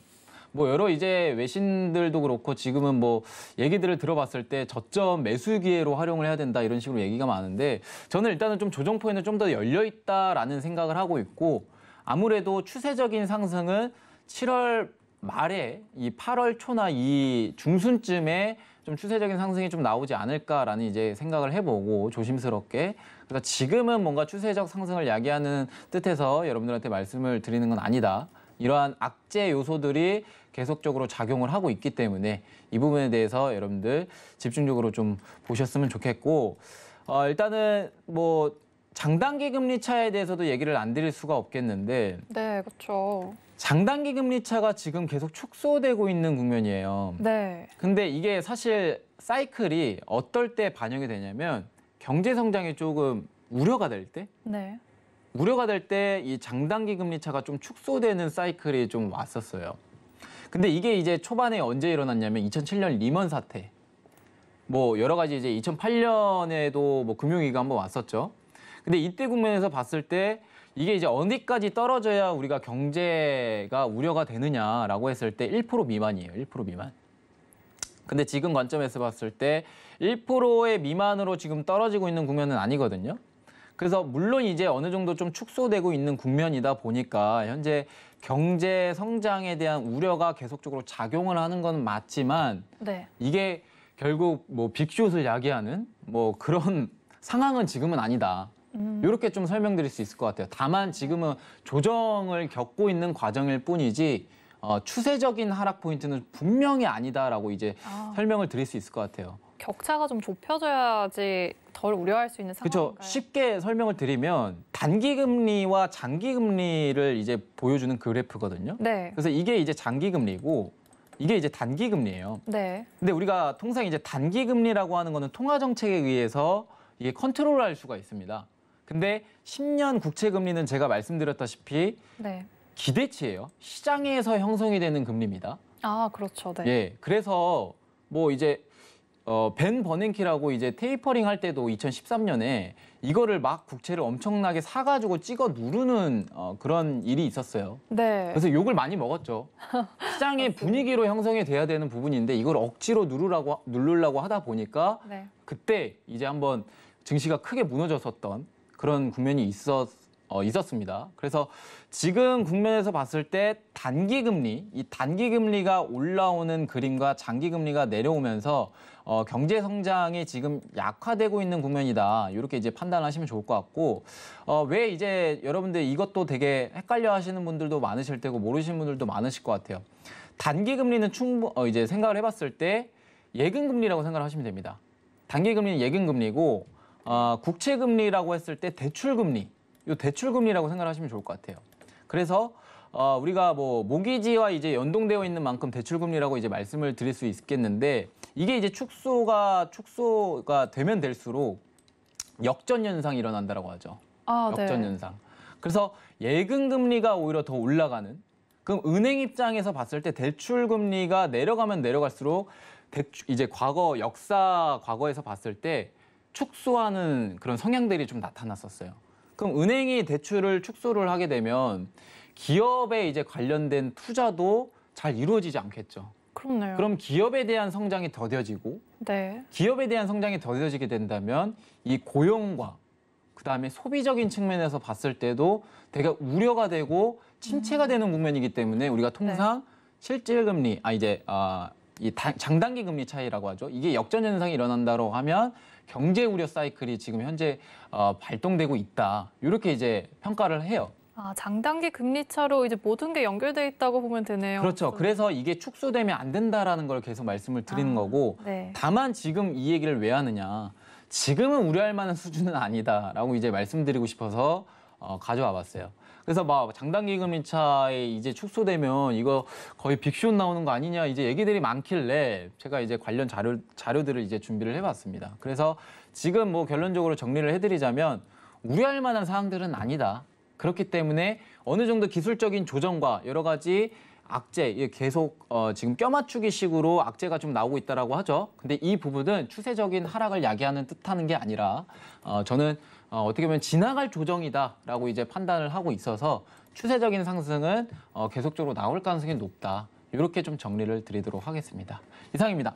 뭐 여러 이제 외신들도 그렇고 지금은 뭐 얘기들을 들어봤을 때 저점 매수 기회로 활용을 해야 된다 이런 식으로 얘기가 많은데 저는 일단은 좀 조정 포인트는 좀 더 열려 있다라는 생각을 하고 있고 아무래도 추세적인 상승은 7월 말에 이 8월 초나 이 중순쯤에 좀 추세적인 상승이 좀 나오지 않을까라는 이제 생각을 해보고 조심스럽게 그래서 지금은 뭔가 추세적 상승을 야기하는 뜻에서 여러분들한테 말씀을 드리는 건 아니다. 이러한 악재 요소들이 계속적으로 작용을 하고 있기 때문에 이 부분에 대해서 여러분들 집중적으로 좀 보셨으면 좋겠고 일단은 뭐 장단기 금리 차에 대해서도 얘기를 안 드릴 수가 없겠는데 네, 그렇죠. 장단기 금리 차가 지금 계속 축소되고 있는 국면이에요. 네. 근데 이게 사실 사이클이 어떨 때 반영이 되냐면 경제 성장이 조금 우려가 될 때 네. 우려가 될 때 이 장단기 금리 차가 좀 축소되는 사이클이 좀 왔었어요. 근데 이게 이제 초반에 언제 일어났냐면 2007년 리먼 사태. 뭐 여러 가지 이제 2008년에도 뭐 금융위기가 한번 왔었죠. 근데 이때 국면에서 봤을 때 이게 이제 어디까지 떨어져야 우리가 경제가 우려가 되느냐라고 했을 때 1% 미만이에요. 1% 미만. 근데 지금 관점에서 봤을 때 1%의 미만으로 지금 떨어지고 있는 국면은 아니거든요. 그래서 물론 이제 어느 정도 좀 축소되고 있는 국면이다 보니까 현재 경제 성장에 대한 우려가 계속적으로 작용을 하는 건 맞지만 네. 이게 결국 뭐 빅숏을 야기하는 뭐 그런 상황은 지금은 아니다. 이렇게 좀 설명드릴 수 있을 것 같아요. 다만 지금은 조정을 겪고 있는 과정일 뿐이지 추세적인 하락 포인트는 분명히 아니다라고 이제 설명을 드릴 수 있을 것 같아요. 격차가 좀 좁혀져야지 덜 우려할 수 있는 상황인가요? 그렇죠. 쉽게 설명을 드리면 단기 금리와 장기 금리를 이제 보여주는 그래프거든요. 네. 그래서 이게 이제 장기 금리고 이게 이제 단기 금리예요. 네. 근데 우리가 통상 이제 단기 금리라고 하는 거는 통화 정책에 의해서 이게 컨트롤할 수가 있습니다. 근데 10년 국채 금리는 제가 말씀드렸다시피 네. 기대치예요. 시장에서 형성이 되는 금리입니다. 아, 그렇죠. 네. 예. 그래서 뭐 이제 벤 버냉키라고 이제 테이퍼링 할 때도 2013년에 이거를 막 국채를 엄청나게 사가지고 찍어 누르는 그런 일이 있었어요. 네. 그래서 욕을 많이 먹었죠. 시장의 분위기로 형성이 돼야 되는 부분인데 이걸 억지로 누르려고 하다 보니까 네. 그때 이제 한번 증시가 크게 무너졌었던 그런 국면이 있었습니다. 그래서 지금 국면에서 봤을 때 단기금리, 이 단기금리가 올라오는 그림과 장기금리가 내려오면서 경제 성장이 지금 약화되고 있는 국면이다. 이렇게 이제 판단하시면 좋을 것 같고, 왜 이제 여러분들 이것도 되게 헷갈려 하시는 분들도 많으실 테고 모르시는 분들도 많으실 것 같아요. 단기금리는 이제 생각을 해봤을 때 예금금리라고 생각을 하시면 됩니다. 단기금리는 예금금리고, 국채금리라고 했을 때 대출금리, 이 대출금리라고 생각을 하시면 좋을 것 같아요. 그래서 우리가 뭐 모기지와 이제 연동되어 있는 만큼 대출금리라고 이제 말씀을 드릴 수 있겠는데, 이게 이제 축소가 되면 될수록 역전 현상이 일어난다라고 하죠. 역전 네. 현상. 그래서 예금 금리가 오히려 더 올라가는. 그럼 은행 입장에서 봤을 때 대출 금리가 내려가면 내려갈수록 이제 과거에서 봤을 때 축소하는 그런 성향들이 좀 나타났었어요. 그럼 은행이 대출을 축소를 하게 되면 기업에 이제 관련된 투자도 잘 이루어지지 않겠죠. 그렇네요. 그럼 기업에 대한 성장이 더뎌지고, 네. 기업에 대한 성장이 더뎌지게 된다면 이 고용과 그다음에 소비적인 측면에서 봤을 때도 되게 우려가 되고 침체가 되는 국면이기 때문에 우리가 통상 실질금리, 이 장단기 금리 차이라고 하죠. 이게 역전 현상이 일어난다고 하면 경제 우려 사이클이 지금 현재 발동되고 있다. 이렇게 이제 평가를 해요. 장단기 금리 차로 이제 모든 게 연결돼 있다고 보면 되네요. 그렇죠. 그래서 이게 축소되면 안 된다라는 걸 계속 말씀을 드리는 거고, 네. 다만 지금 이 얘기를 왜 하느냐. 지금은 우려할 만한 수준은 아니다라고 이제 말씀드리고 싶어서 가져와 봤어요. 그래서 막 장단기 금리 차에 이제 축소되면 이거 거의 빅쇼 나오는 거 아니냐 이제 얘기들이 많길래 제가 이제 관련 자료들을 이제 준비를 해봤습니다. 그래서 지금 뭐 결론적으로 정리를 해드리자면 우려할 만한 사항들은 아니다. 그렇기 때문에 어느 정도 기술적인 조정과 여러 가지 악재, 계속 지금 껴맞추기식으로 악재가 좀 나오고 있다라고 하죠. 근데 이 부분은 추세적인 하락을 야기하는 뜻하는 게 아니라 저는 어떻게 보면 지나갈 조정이다라고 이제 판단을 하고 있어서 추세적인 상승은 계속적으로 나올 가능성이 높다. 이렇게 좀 정리를 드리도록 하겠습니다. 이상입니다.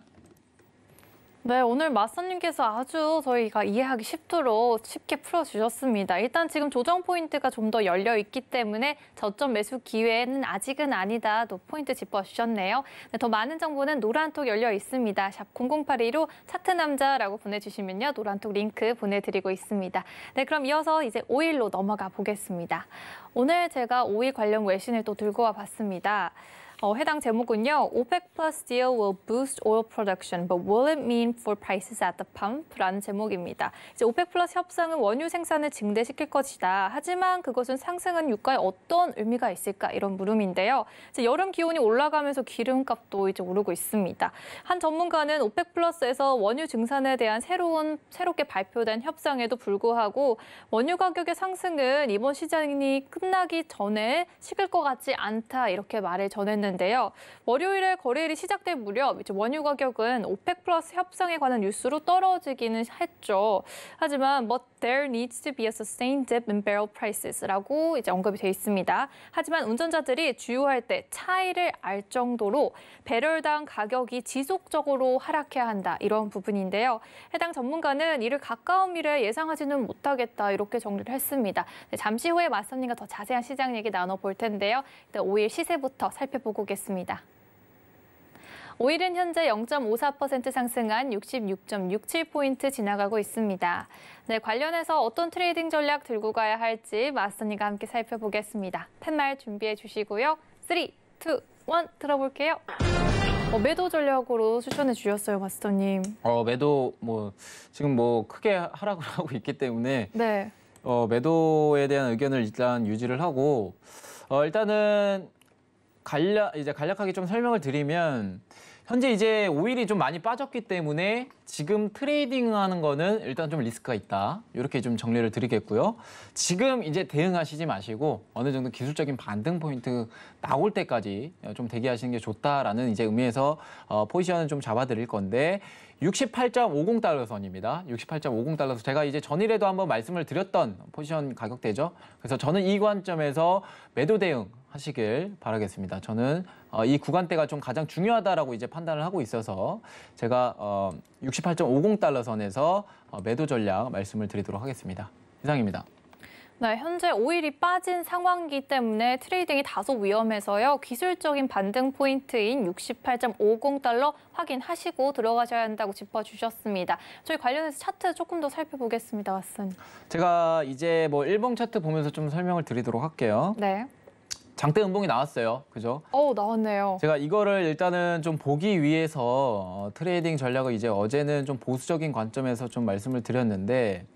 네, 오늘 마스터님께서 아주 저희가 이해하기 쉽도록 쉽게 풀어주셨습니다. 일단 지금 조정 포인트가 좀 더 열려 있기 때문에 저점 매수 기회는 아직은 아니다. 또 포인트 짚어주셨네요. 네, 더 많은 정보는 노란톡 열려 있습니다. 샵 0082로 차트남자라고 보내주시면요. 노란톡 링크 보내드리고 있습니다. 네, 그럼 이어서 이제 오일로 넘어가 보겠습니다. 오늘 제가 오일 관련 외신을 또 들고 와봤습니다. 해당 제목은요. OPEC Plus deal will boost oil production, but will it mean for prices at the pump? 라는 제목입니다. 이제 OPEC Plus 협상은 원유 생산을 증대시킬 것이다. 하지만 그것은 상승한 유가에 어떤 의미가 있을까? 이런 물음인데요. 이제 여름 기온이 올라가면서 기름값도 이제 오르고 있습니다. 한 전문가는 OPEC Plus에서 원유 증산에 대한 새롭게 발표된 협상에도 불구하고 원유 가격의 상승은 이번 시장이 끝나기 전에 식을 것 같지 않다. 이렇게 말을 전했는데요. 월요일에 거래일이 시작될 무렵 이제 원유 가격은 오펙 플러스 협상에 관한 뉴스로 떨어지기는 했죠. 하지만 but there needs to be a sustained dip in barrel prices라고 이제 언급이 돼 있습니다. 하지만 운전자들이 주유할 때 차이를 알 정도로 배럴당 가격이 지속적으로 하락해야 한다. 이런 부분인데요. 해당 전문가는 이를 가까운 미래에 예상하지는 못하겠다. 이렇게 정리를 했습니다. 네, 잠시 후에 마스터님과 더 자세한 시장 얘기 나눠볼 텐데요. 일단 오일 시세부터 살펴보고 오겠습니다. 오일은 현재 0.54% 상승한 66.67포인트 지나가고 있습니다. 네, 관련해서 어떤 트레이딩 전략 들고 가야 할지 마스터님과 함께 살펴보겠습니다. 팻말 준비해 주시고요. 3, 2, 1 들어볼게요. 매도 전략으로 추천해 주셨어요, 마스터님. 매도 지금 크게 하락을 하고 있기 때문에 네. 매도에 대한 의견을 일단 유지를 하고 일단은 간략하게 좀 설명을 드리면 현재 이제 오일이 좀 많이 빠졌기 때문에 지금 트레이딩하는 거는 일단 좀 리스크가 있다. 이렇게 좀 정리를 드리겠고요. 지금 이제 대응하시지 마시고 어느 정도 기술적인 반등 포인트 나올 때까지 좀 대기하시는 게 좋다라는 이제 의미에서 포지션을 좀 잡아드릴 건데 68.50달러 선입니다. 68.50달러 선. 제가 이제 전일에도 한번 말씀을 드렸던 포지션 가격대죠. 그래서 저는 이 관점에서 매도 대응 하시길 바라겠습니다. 저는 이 구간대가 좀 가장 중요하다라고 이제 판단을 하고 있어서 제가 68.50달러 선에서 매도 전략 말씀을 드리도록 하겠습니다. 이상입니다. 네, 현재 오일이 빠진 상황이기 때문에 트레이딩이 다소 위험해서요. 기술적인 반등 포인트인 68.50달러 확인하시고 들어가셔야 한다고 짚어주셨습니다. 저희 관련해서 차트 조금 더 살펴보겠습니다, 왓슨. 제가 이제 뭐 일봉 차트 보면서 좀 설명을 드리도록 할게요. 네. 장대 음봉이 나왔어요. 그죠? 나왔네요. 제가 이거를 일단은 좀 보기 위해서 트레이딩 전략을 이제 어제는 좀 보수적인 관점에서 좀 말씀을 드렸는데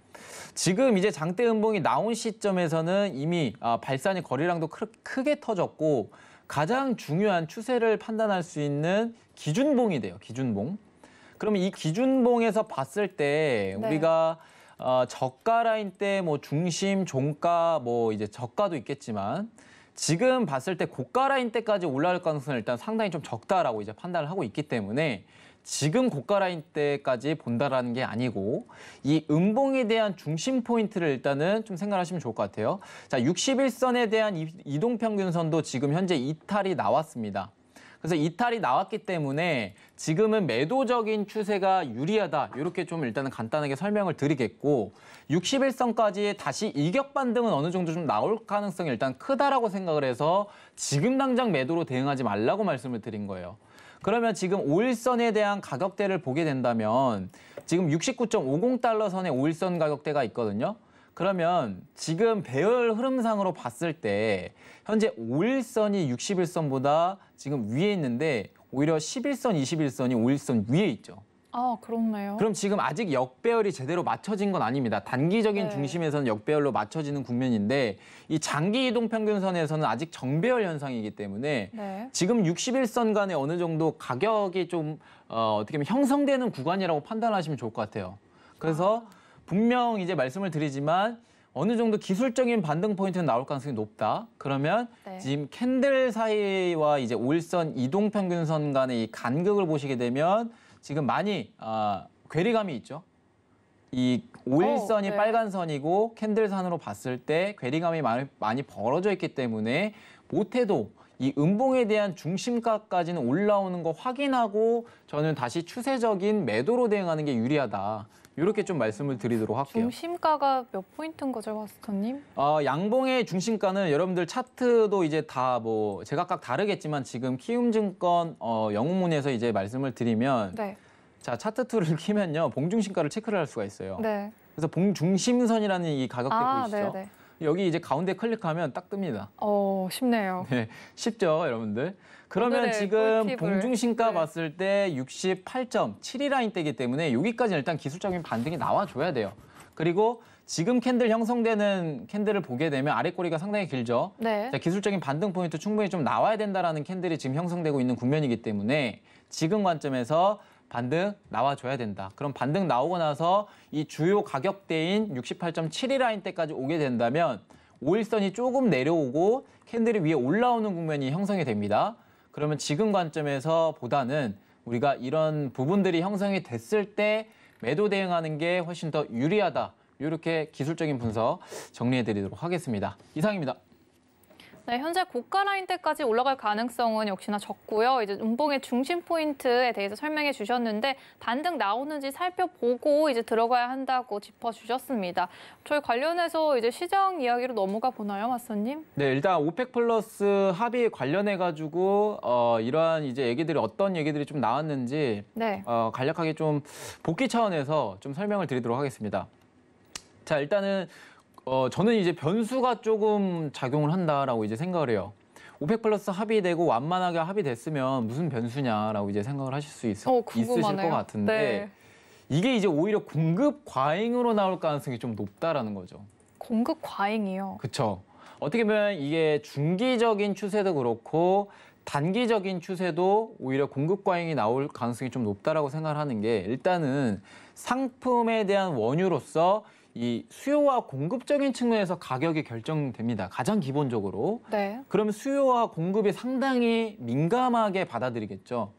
지금 이제 장대 음봉이 나온 시점에서는 이미 발산이 거래량도 크게 터졌고 가장 중요한 추세를 판단할 수 있는 기준봉이 돼요. 기준봉. 그러면 이 기준봉에서 봤을 때 네. 우리가 저가 라인 때 뭐 중심, 종가 뭐 이제 저가도 있겠지만 지금 봤을 때 고가 라인 때까지 올라갈 가능성은 일단 상당히 좀 적다라고 이제 판단을 하고 있기 때문에 지금 고가 라인 때까지 본다라는 게 아니고 이 음봉에 대한 중심 포인트를 일단은 좀 생각하시면 좋을 것 같아요. 자, 61선에 대한 이동평균선도 지금 현재 이탈이 나왔습니다. 그래서 이탈이 나왔기 때문에 지금은 매도적인 추세가 유리하다. 이렇게 좀 일단은 간단하게 설명을 드리겠고 61선까지 다시 일격 반등은 어느 정도 좀 나올 가능성이 일단 크다라고 생각을 해서 지금 당장 매도로 대응하지 말라고 말씀을 드린 거예요. 그러면 지금 5일선에 대한 가격대를 보게 된다면 지금 69.50달러 선의 5일선 가격대가 있거든요. 그러면 지금 배열 흐름상으로 봤을 때 현재 5일선이 61선보다 지금 위에 있는데 오히려 11선, 21선이 5일선 위에 있죠. 그렇네요. 그럼 지금 아직 역배열이 제대로 맞춰진 건 아닙니다. 단기적인 네. 중심에서는 역배열로 맞춰지는 국면인데 이 장기 이동 평균선에서는 아직 정배열 현상이기 때문에 네. 지금 61선 간에 어느 정도 가격이 좀 어떻게 보면 형성되는 구간이라고 판단하시면 좋을 것 같아요. 그래서 분명 이제 말씀을 드리지만 어느 정도 기술적인 반등 포인트는 나올 가능성이 높다. 그러면 네. 지금 캔들 사이와 이제 5일선 이동 평균선 간의 이 간극을 보시게 되면 지금 많이 괴리감이 있죠. 이 5일선이 네. 빨간 선이고 캔들선으로 봤을 때 괴리감이 많이 벌어져 있기 때문에 못해도 이 음봉에 대한 중심가까지는 올라오는 거 확인하고 저는 다시 추세적인 매도로 대응하는 게 유리하다. 이렇게 좀 말씀을 드리도록 할게요. 중심가가 몇 포인트인 거죠, 마스터님? 양봉의 중심가는 여러분들 차트도 이제 다 뭐 제각각 다르겠지만 지금 키움증권 영웅문에서 이제 말씀을 드리면 네. 자 차트 툴을 키면요 봉중심가를 체크를 할 수가 있어요. 네. 그래서 봉중심선이라는 이 가격대 보이시죠? 네네. 여기 이제 가운데 클릭하면 딱 뜹니다. 쉽네요. 네, 쉽죠, 여러분들. 그러면 오늘의 지금 꿀팁을. 봉중심가 네. 봤을 때 68.72 라인대이기 때문에 여기까지는 일단 기술적인 반등이 나와줘야 돼요. 그리고 지금 캔들 형성되는 캔들을 보게 되면 아래 꼬리가 상당히 길죠. 네. 자, 기술적인 반등 포인트 충분히 좀 나와야 된다라는 캔들이 지금 형성되고 있는 국면이기 때문에 지금 관점에서 반등 나와줘야 된다. 그럼 반등 나오고 나서 이 주요 가격대인 68.72 라인대까지 오게 된다면 5일선이 조금 내려오고 캔들이 위에 올라오는 국면이 형성이 됩니다. 그러면 지금 관점에서 보다는 우리가 이런 부분들이 형성이 됐을 때 매도 대응하는 게 훨씬 더 유리하다. 이렇게 기술적인 분석 정리해드리도록 하겠습니다. 이상입니다. 네, 현재 고가 라인대까지 올라갈 가능성은 역시나 적고요. 이제 음봉의 중심 포인트에 대해서 설명해 주셨는데 반등 나오는지 살펴보고 이제 들어가야 한다고 짚어주셨습니다. 저희 관련해서 이제 시장 이야기로 넘어가 보나요, 마스터님? 네, 일단 오펙 플러스 합의에 관련해 가지고 이러한 이제 얘기들이 어떤 얘기들이 좀 나왔는지 네. 간략하게 좀 복귀 차원에서 좀 설명을 드리도록 하겠습니다. 자, 일단은 저는 이제 변수가 조금 작용을 한다라고 이제 생각을 해요. 오펙 플러스 합의되고 완만하게 합의됐으면 무슨 변수냐라고 이제 생각을 하실 수 있으실 것 같은데 네. 이게 이제 오히려 공급 과잉으로 나올 가능성이 좀 높다라는 거죠. 공급 과잉이요. 그렇죠. 어떻게 보면 이게 중기적인 추세도 그렇고 단기적인 추세도 오히려 공급 과잉이 나올 가능성이 좀 높다라고 생각을 하는 게 일단은 상품에 대한 원유로서 이 수요와 공급적인 측면에서 가격이 결정됩니다. 가장 기본적으로. 네. 그러면 수요와 공급이 상당히 민감하게 받아들이겠죠.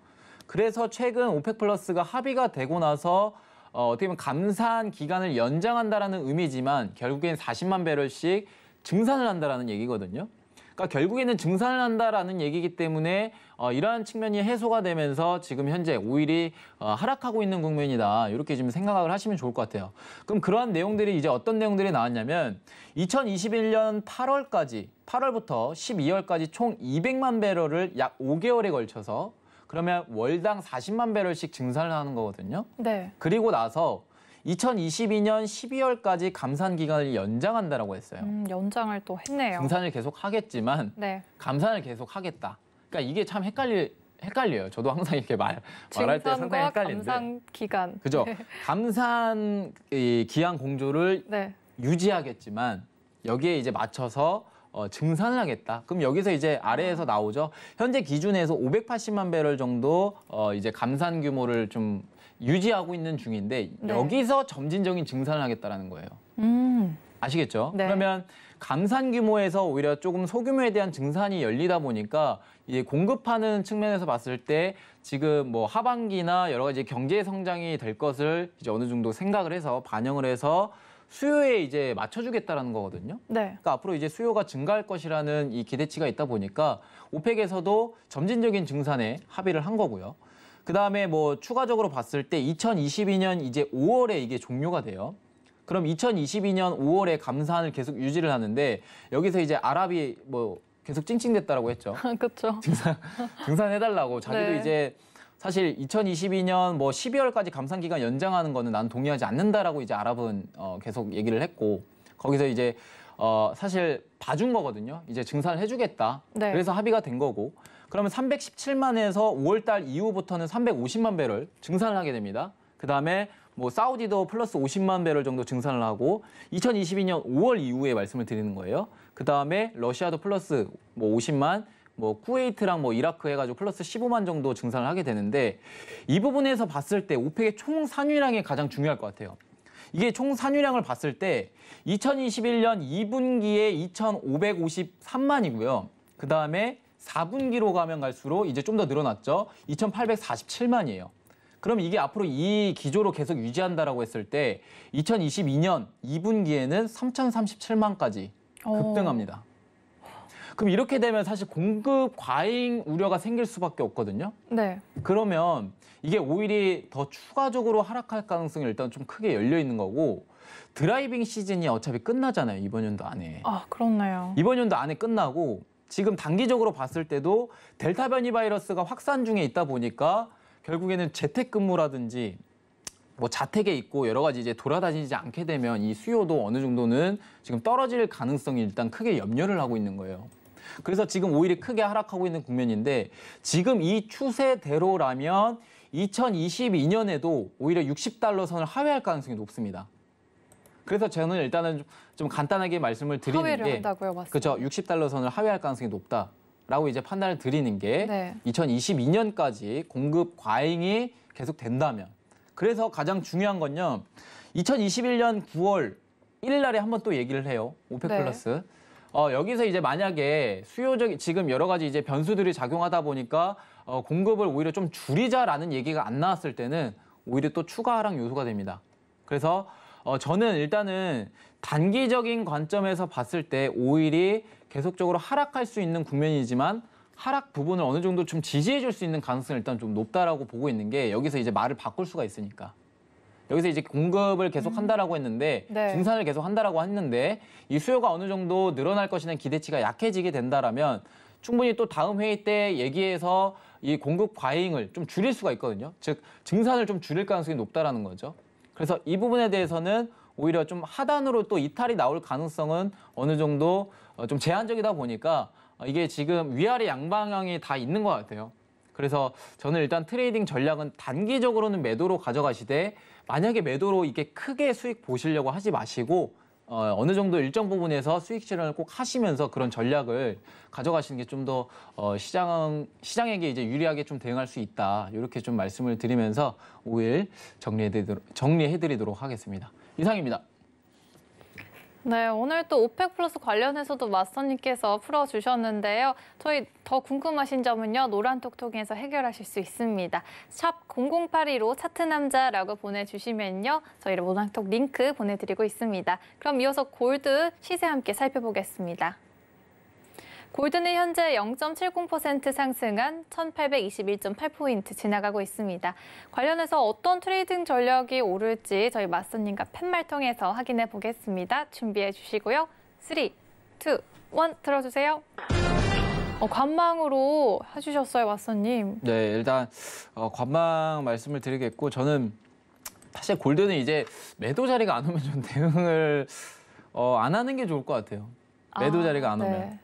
그래서 최근 오펙 플러스가 합의가 되고 나서 어떻게 보면 감산 기간을 연장한다라는 의미지만 결국엔 40만 배럴씩 증산을 한다라는 얘기거든요. 그러니까 결국에는 증산을 한다라는 얘기이기 때문에 이러한 측면이 해소가 되면서 지금 현재 오일이 하락하고 있는 국면이다. 이렇게 좀 생각을 하시면 좋을 것 같아요. 그럼 그러한 내용들이 이제 어떤 내용들이 나왔냐면 2021년 8월부터 12월까지 총 200만 배럴을 약 5개월에 걸쳐서 그러면 월당 40만 배럴씩 증산을 하는 거거든요. 네. 그리고 나서 2022년 12월까지 감산 기간을 연장한다라고 했어요. 연장을 또 했네요. 증산을 계속 하겠지만 네. 감산을 계속 하겠다. 그러니까 이게 참 헷갈려요. 저도 항상 이렇게 말할 때 상당히 증산과 헷갈리는데. 감산 기간. 그죠? 네. 감산 기한 공조를 네. 유지하겠지만 여기에 이제 맞춰서 증산을 하겠다. 그럼 여기서 이제 아래에서 나오죠. 현재 기준에서 580만 배럴 정도 이제 감산 규모를 좀 유지하고 있는 중인데 네. 여기서 점진적인 증산을 하겠다라는 거예요. 아시겠죠? 네. 그러면 감산 규모에서 오히려 조금 소규모에 대한 증산이 열리다 보니까 이제 공급하는 측면에서 봤을 때 지금 뭐 하반기나 여러 가지 경제 성장이 될 것을 이제 어느 정도 생각을 해서 반영을 해서 수요에 이제 맞춰주겠다라는 거거든요. 네. 그러니까 앞으로 이제 수요가 증가할 것이라는 이 기대치가 있다 보니까 오펙에서도 점진적인 증산에 합의를 한 거고요. 그다음에 뭐 추가적으로 봤을 때 2022년 이제 5월에 이게 종료가 돼요. 그럼 2022년 5월에 감산을 계속 유지를 하는데 여기서 이제 아랍이 뭐 계속 찡찡댔다라고 했죠. 그렇죠. 증산해달라고. 자기도 네. 이제 사실 2022년 뭐 12월까지 감산 기간 연장하는 거는 난 동의하지 않는다라고 이제 아랍은 계속 얘기를 했고 거기서 이제 사실 봐준 거거든요. 이제 증산을 해주겠다. 네. 그래서 합의가 된 거고. 그러면 317만에서 5월 달 이후부터는 350만 배럴 증산을 하게 됩니다. 그다음에 뭐 사우디도 플러스 50만 배럴 정도 증산을 하고 2022년 5월 이후에 말씀을 드리는 거예요. 그다음에 러시아도 플러스 뭐 50만, 뭐 쿠웨이트랑 뭐 이라크 해가지고 플러스 15만 정도 증산을 하게 되는데 이 부분에서 봤을 때 오펙의 총 산유량이 가장 중요할 것 같아요. 이게 총 산유량을 봤을 때 2021년 2분기에 2,553만이고요. 그다음에 4분기로 가면 갈수록 이제 좀 더 늘어났죠. 2,847만이에요. 그럼 이게 앞으로 이 기조로 계속 유지한다라고 했을 때 2022년 2분기에는 3,037만까지 급등합니다. 그럼 이렇게 되면 사실 공급 과잉 우려가 생길 수밖에 없거든요. 네. 그러면 이게 오일이 더 추가적으로 하락할 가능성이 일단 좀 크게 열려 있는 거고 드라이빙 시즌이 어차피 끝나잖아요. 이번 연도 안에. 아, 그렇네요. 이번 연도 안에 끝나고 지금 단기적으로 봤을 때도 델타 변이 바이러스가 확산 중에 있다 보니까 결국에는 재택근무라든지 뭐 자택에 있고 여러 가지 이제 돌아다니지 않게 되면 이 수요도 어느 정도는 지금 떨어질 가능성이 일단 크게 염려를 하고 있는 거예요. 그래서 지금 오일이 크게 하락하고 있는 국면인데 지금 이 추세대로라면 2022년에도 오히려 60달러 선을 하회할 가능성이 높습니다. 그래서 저는 일단은 좀 간단하게 말씀을 드리는 하회를 게 한다고요, 맞습니다. 그렇죠. 60달러 선을 하회할 가능성이 높다라고 이제 판단을 드리는 게 네. 2022년까지 공급 과잉이 계속 된다면 그래서 가장 중요한 건요. 2021년 9월 1일 날에 한번 또 얘기를 해요. 오펙 네. 플러스. 여기서 이제 만약에 수요적 지금 여러 가지 이제 변수들이 작용하다 보니까 공급을 오히려 좀 줄이자라는 얘기가 안 나왔을 때는 오히려 또 추가 하락 요소가 됩니다. 그래서 저는 일단은 단기적인 관점에서 봤을 때 오일이 계속적으로 하락할 수 있는 국면이지만 하락 부분을 어느 정도 좀 지지해 줄 수 있는 가능성이 일단 좀 높다라고 보고 있는 게 여기서 이제 말을 바꿀 수가 있으니까. 여기서 이제 공급을 계속 한다라고 했는데 네. 증산을 계속 한다라고 했는데 이 수요가 어느 정도 늘어날 것이라는 기대치가 약해지게 된다라면 충분히 또 다음 회의 때 얘기해서 이 공급 과잉을 좀 줄일 수가 있거든요. 즉 증산을 좀 줄일 가능성이 높다라는 거죠. 그래서 이 부분에 대해서는 오히려 좀 하단으로 또 이탈이 나올 가능성은 어느 정도 좀 제한적이다 보니까 이게 지금 위아래 양방향이 다 있는 것 같아요. 그래서 저는 일단 트레이딩 전략은 단기적으로는 매도로 가져가시되 만약에 매도로 이렇게 크게 수익 보시려고 하지 마시고 어느 정도 일정 부분에서 수익 실현을 꼭 하시면서 그런 전략을 가져가시는 게 좀 더 시장에게 이제 유리하게 좀 대응할 수 있다. 이렇게 좀 말씀을 드리면서 5일 정리해드리도록 하겠습니다. 이상입니다. 네, 오늘 또 오펙 플러스 관련해서도 마스터님께서 풀어주셨는데요. 저희 더 궁금하신 점은요. 노란톡톡에서 해결하실 수 있습니다. 샵 0082로 차트남자라고 보내주시면요. 저희를 노란톡 링크 보내드리고 있습니다. 그럼 이어서 골드 시세 함께 살펴보겠습니다. 골드는 현재 0.70% 상승한 1821.8포인트 지나가고 있습니다. 관련해서 어떤 트레이딩 전략이 오를지 저희 맞선님과 팻말 통해서 확인해 보겠습니다. 준비해 주시고요. 3, 2, 1 들어주세요. 관망으로 해주셨어요, 맞선님. 네, 일단 관망 말씀을 드리겠고 저는 사실 골드는 이제 매도 자리가 안 오면 좀 대응을 안 하는 게 좋을 것 같아요. 매도 자리가 안 오면. 네.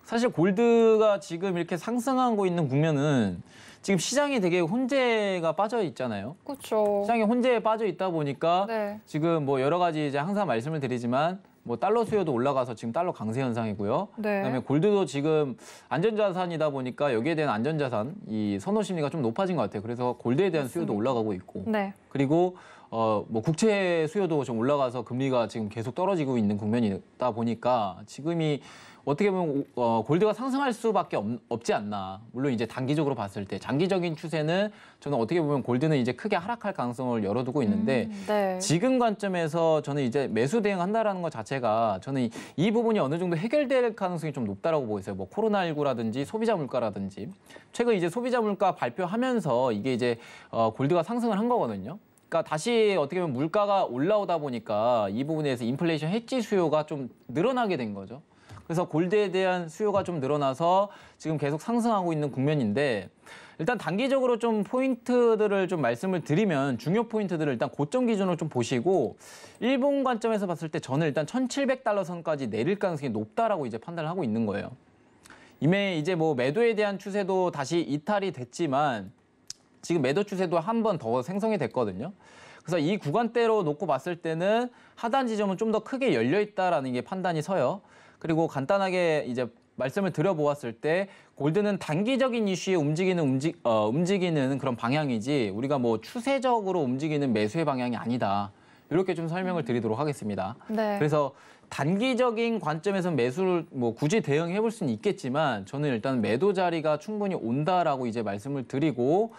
사실 골드가 지금 이렇게 상승하고 있는 국면은 지금 시장이 되게 혼재가 빠져 있잖아요. 그렇죠. 시장이 혼재에 빠져 있다 보니까 네. 지금 뭐 여러 가지 이제 항상 말씀을 드리지만 뭐 달러 수요도 올라가서 지금 달러 강세 현상이고요. 네. 그다음에 골드도 지금 안전자산이다 보니까 여기에 대한 안전자산 이 선호 심리가 좀 높아진 것 같아요. 그래서 골드에 대한 수요도 올라가고 있고 네. 그리고 뭐 국채 수요도 좀 올라가서 금리가 지금 계속 떨어지고 있는 국면이다 보니까 지금이 어떻게 보면 골드가 상승할 수밖에 없지 않나. 물론 이제 단기적으로 봤을 때 장기적인 추세는 저는 어떻게 보면 골드는 이제 크게 하락할 가능성을 열어두고 있는데 네. 지금 관점에서 저는 이제 매수 대응한다라는 것 자체가 저는 이 부분이 어느 정도 해결될 가능성이 좀 높다라고 보고 있어요. 뭐 코로나19라든지 소비자 물가라든지 최근 이제 소비자 물가 발표하면서 이게 이제 골드가 상승을 한 거거든요. 그러니까 다시 어떻게 보면 물가가 올라오다 보니까 이 부분에서 인플레이션 해지 수요가 좀 늘어나게 된 거죠. 그래서 골드에 대한 수요가 좀 늘어나서 지금 계속 상승하고 있는 국면인데 일단 단기적으로 좀 포인트들을 좀 말씀을 드리면 중요 포인트들을 일단 고점 기준으로 좀 보시고 일본 관점에서 봤을 때 저는 일단 1,700달러 선까지 내릴 가능성이 높다라고 이제 판단을 하고 있는 거예요. 이미 이제 뭐 매도에 대한 추세도 다시 이탈이 됐지만 지금 매도 추세도 한 번 더 생성이 됐거든요. 그래서 이 구간대로 놓고 봤을 때는 하단 지점은 좀 더 크게 열려 있다라는 게 판단이 서요. 그리고 간단하게 이제 말씀을 드려보았을 때 골드는 단기적인 이슈에 움직이는 그런 방향이지 우리가 뭐 추세적으로 움직이는 매수의 방향이 아니다. 이렇게 좀 설명을 드리도록 하겠습니다. 네. 그래서 단기적인 관점에서 매수를 뭐 굳이 대응해 볼 수는 있겠지만 저는 일단 매도 자리가 충분히 온다라고 이제 말씀을 드리고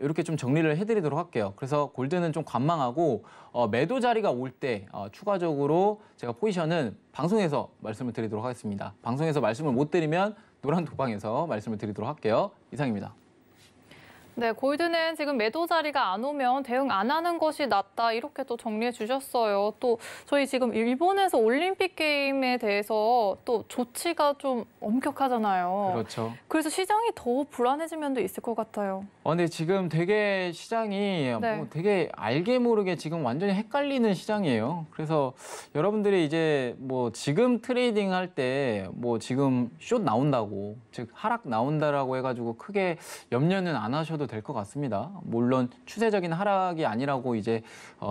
이렇게 좀 정리를 해드리도록 할게요. 그래서 골드는 좀 관망하고 매도 자리가 올 때 추가적으로 제가 포지션은 방송에서 말씀을 드리도록 하겠습니다. 방송에서 말씀을 못 드리면 노란 독방에서 말씀을 드리도록 할게요. 이상입니다. 네, 골드는 지금 매도 자리가 안 오면 대응 안 하는 것이 낫다 이렇게 또 정리해 주셨어요. 또 저희 지금 일본에서 올림픽 게임에 대해서 또 조치가 좀 엄격하잖아요. 그렇죠. 그래서 시장이 더 불안해진 면도 있을 것 같아요. 근데 지금 되게 시장이 네. 뭐 되게 알게 모르게 지금 완전히 헷갈리는 시장이에요. 그래서 여러분들이 이제 뭐 지금 트레이딩 할 때 뭐 지금 숏 나온다고 즉 하락 나온다라고 해가지고 크게 염려는 안 하셔도 될 것 같습니다. 물론 추세적인 하락이 아니라고 이제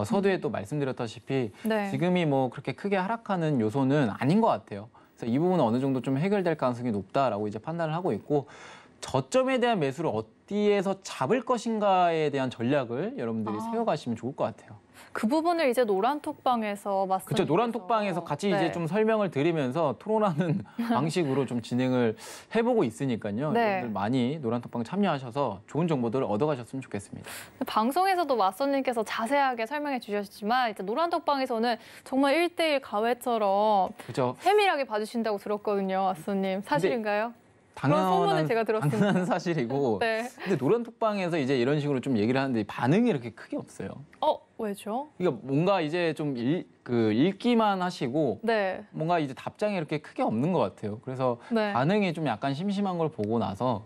서두에 또 말씀드렸다시피 네. 지금이 뭐 그렇게 크게 하락하는 요소는 아닌 것 같아요. 그래서 이 부분은 어느 정도 좀 해결될 가능성이 높다라고 이제 판단을 하고 있고 저점에 대한 매수를 어디에서 잡을 것인가에 대한 전략을 여러분들이 세워가시면 좋을 것 같아요. 그 부분을 이제 노란톡방에서 말씀. 그렇죠. 노란톡방에서 같이 네. 이제 좀 설명을 드리면서 토론하는 방식으로 좀 진행을 해보고 있으니까요. 네. 여러분들 많이 노란톡방 참여하셔서 좋은 정보들을 얻어가셨으면 좋겠습니다. 방송에서도 맞선님께서 자세하게 설명해 주셨지만 이제 노란톡방에서는 정말 1대1 가회처럼 그렇죠. 세밀하게 봐주신다고 들었거든요, 맞선님. 사실인가요? 그런 소문을 제가 들었습니다. 당연한 사실이고. 네. 근데 노란톡방에서 이제 이런 식으로 좀 얘기를 하는데 반응이 이렇게 크게 없어요. 왜죠? 그러니까 뭔가 이제 좀 읽기만 하시고 네. 뭔가 이제 답장이 이렇게 크게 없는 것 같아요. 그래서 네. 반응이 좀 약간 심심한 걸 보고 나서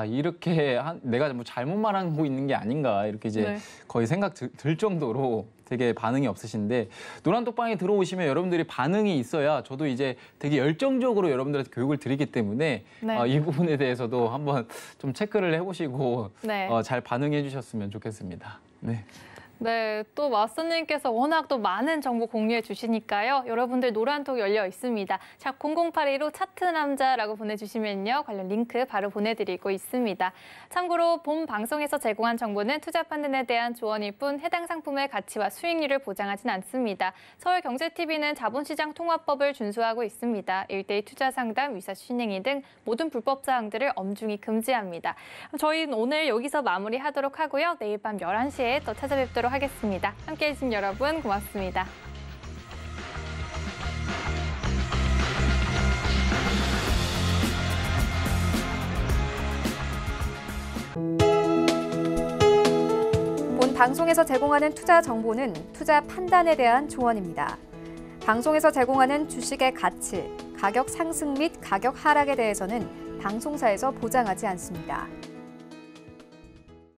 이렇게 내가 뭐 잘못 말하고 있는 게 아닌가 이렇게 이제 네. 거의 생각 들 정도로 되게 반응이 없으신데 노란톡방에 들어오시면 여러분들이 반응이 있어야 저도 이제 되게 열정적으로 여러분들한테 교육을 드리기 때문에 네. 이 부분에 대해서도 한번 좀 체크를 해보시고 네. 잘 반응해 주셨으면 좋겠습니다. 네. 네, 또 마스터님께서 워낙 또 많은 정보 공유해 주시니까요. 여러분들 노란톡 열려 있습니다. 샵 0082로 차트 남자라고 보내주시면요. 관련 링크 바로 보내드리고 있습니다. 참고로 본 방송에서 제공한 정보는 투자 판단에 대한 조언일 뿐 해당 상품의 가치와 수익률을 보장하진 않습니다. 서울경제TV는 자본시장 통화법을 준수하고 있습니다. 1대1 투자 상담, 위사 신행위 등 모든 불법 사항들을 엄중히 금지합니다. 저희는 오늘 여기서 마무리하도록 하고요. 내일 밤 11시에 또 찾아뵙도록 하겠습니다. 함께해 주신 여러분 고맙습니다. 본 방송에서 제공하는 투자 정보는 투자 판단에 대한 조언입니다. 방송에서 제공하는 주식의 가치, 가격 상승 및 가격 하락에 대해서는 방송사에서 보장하지 않습니다.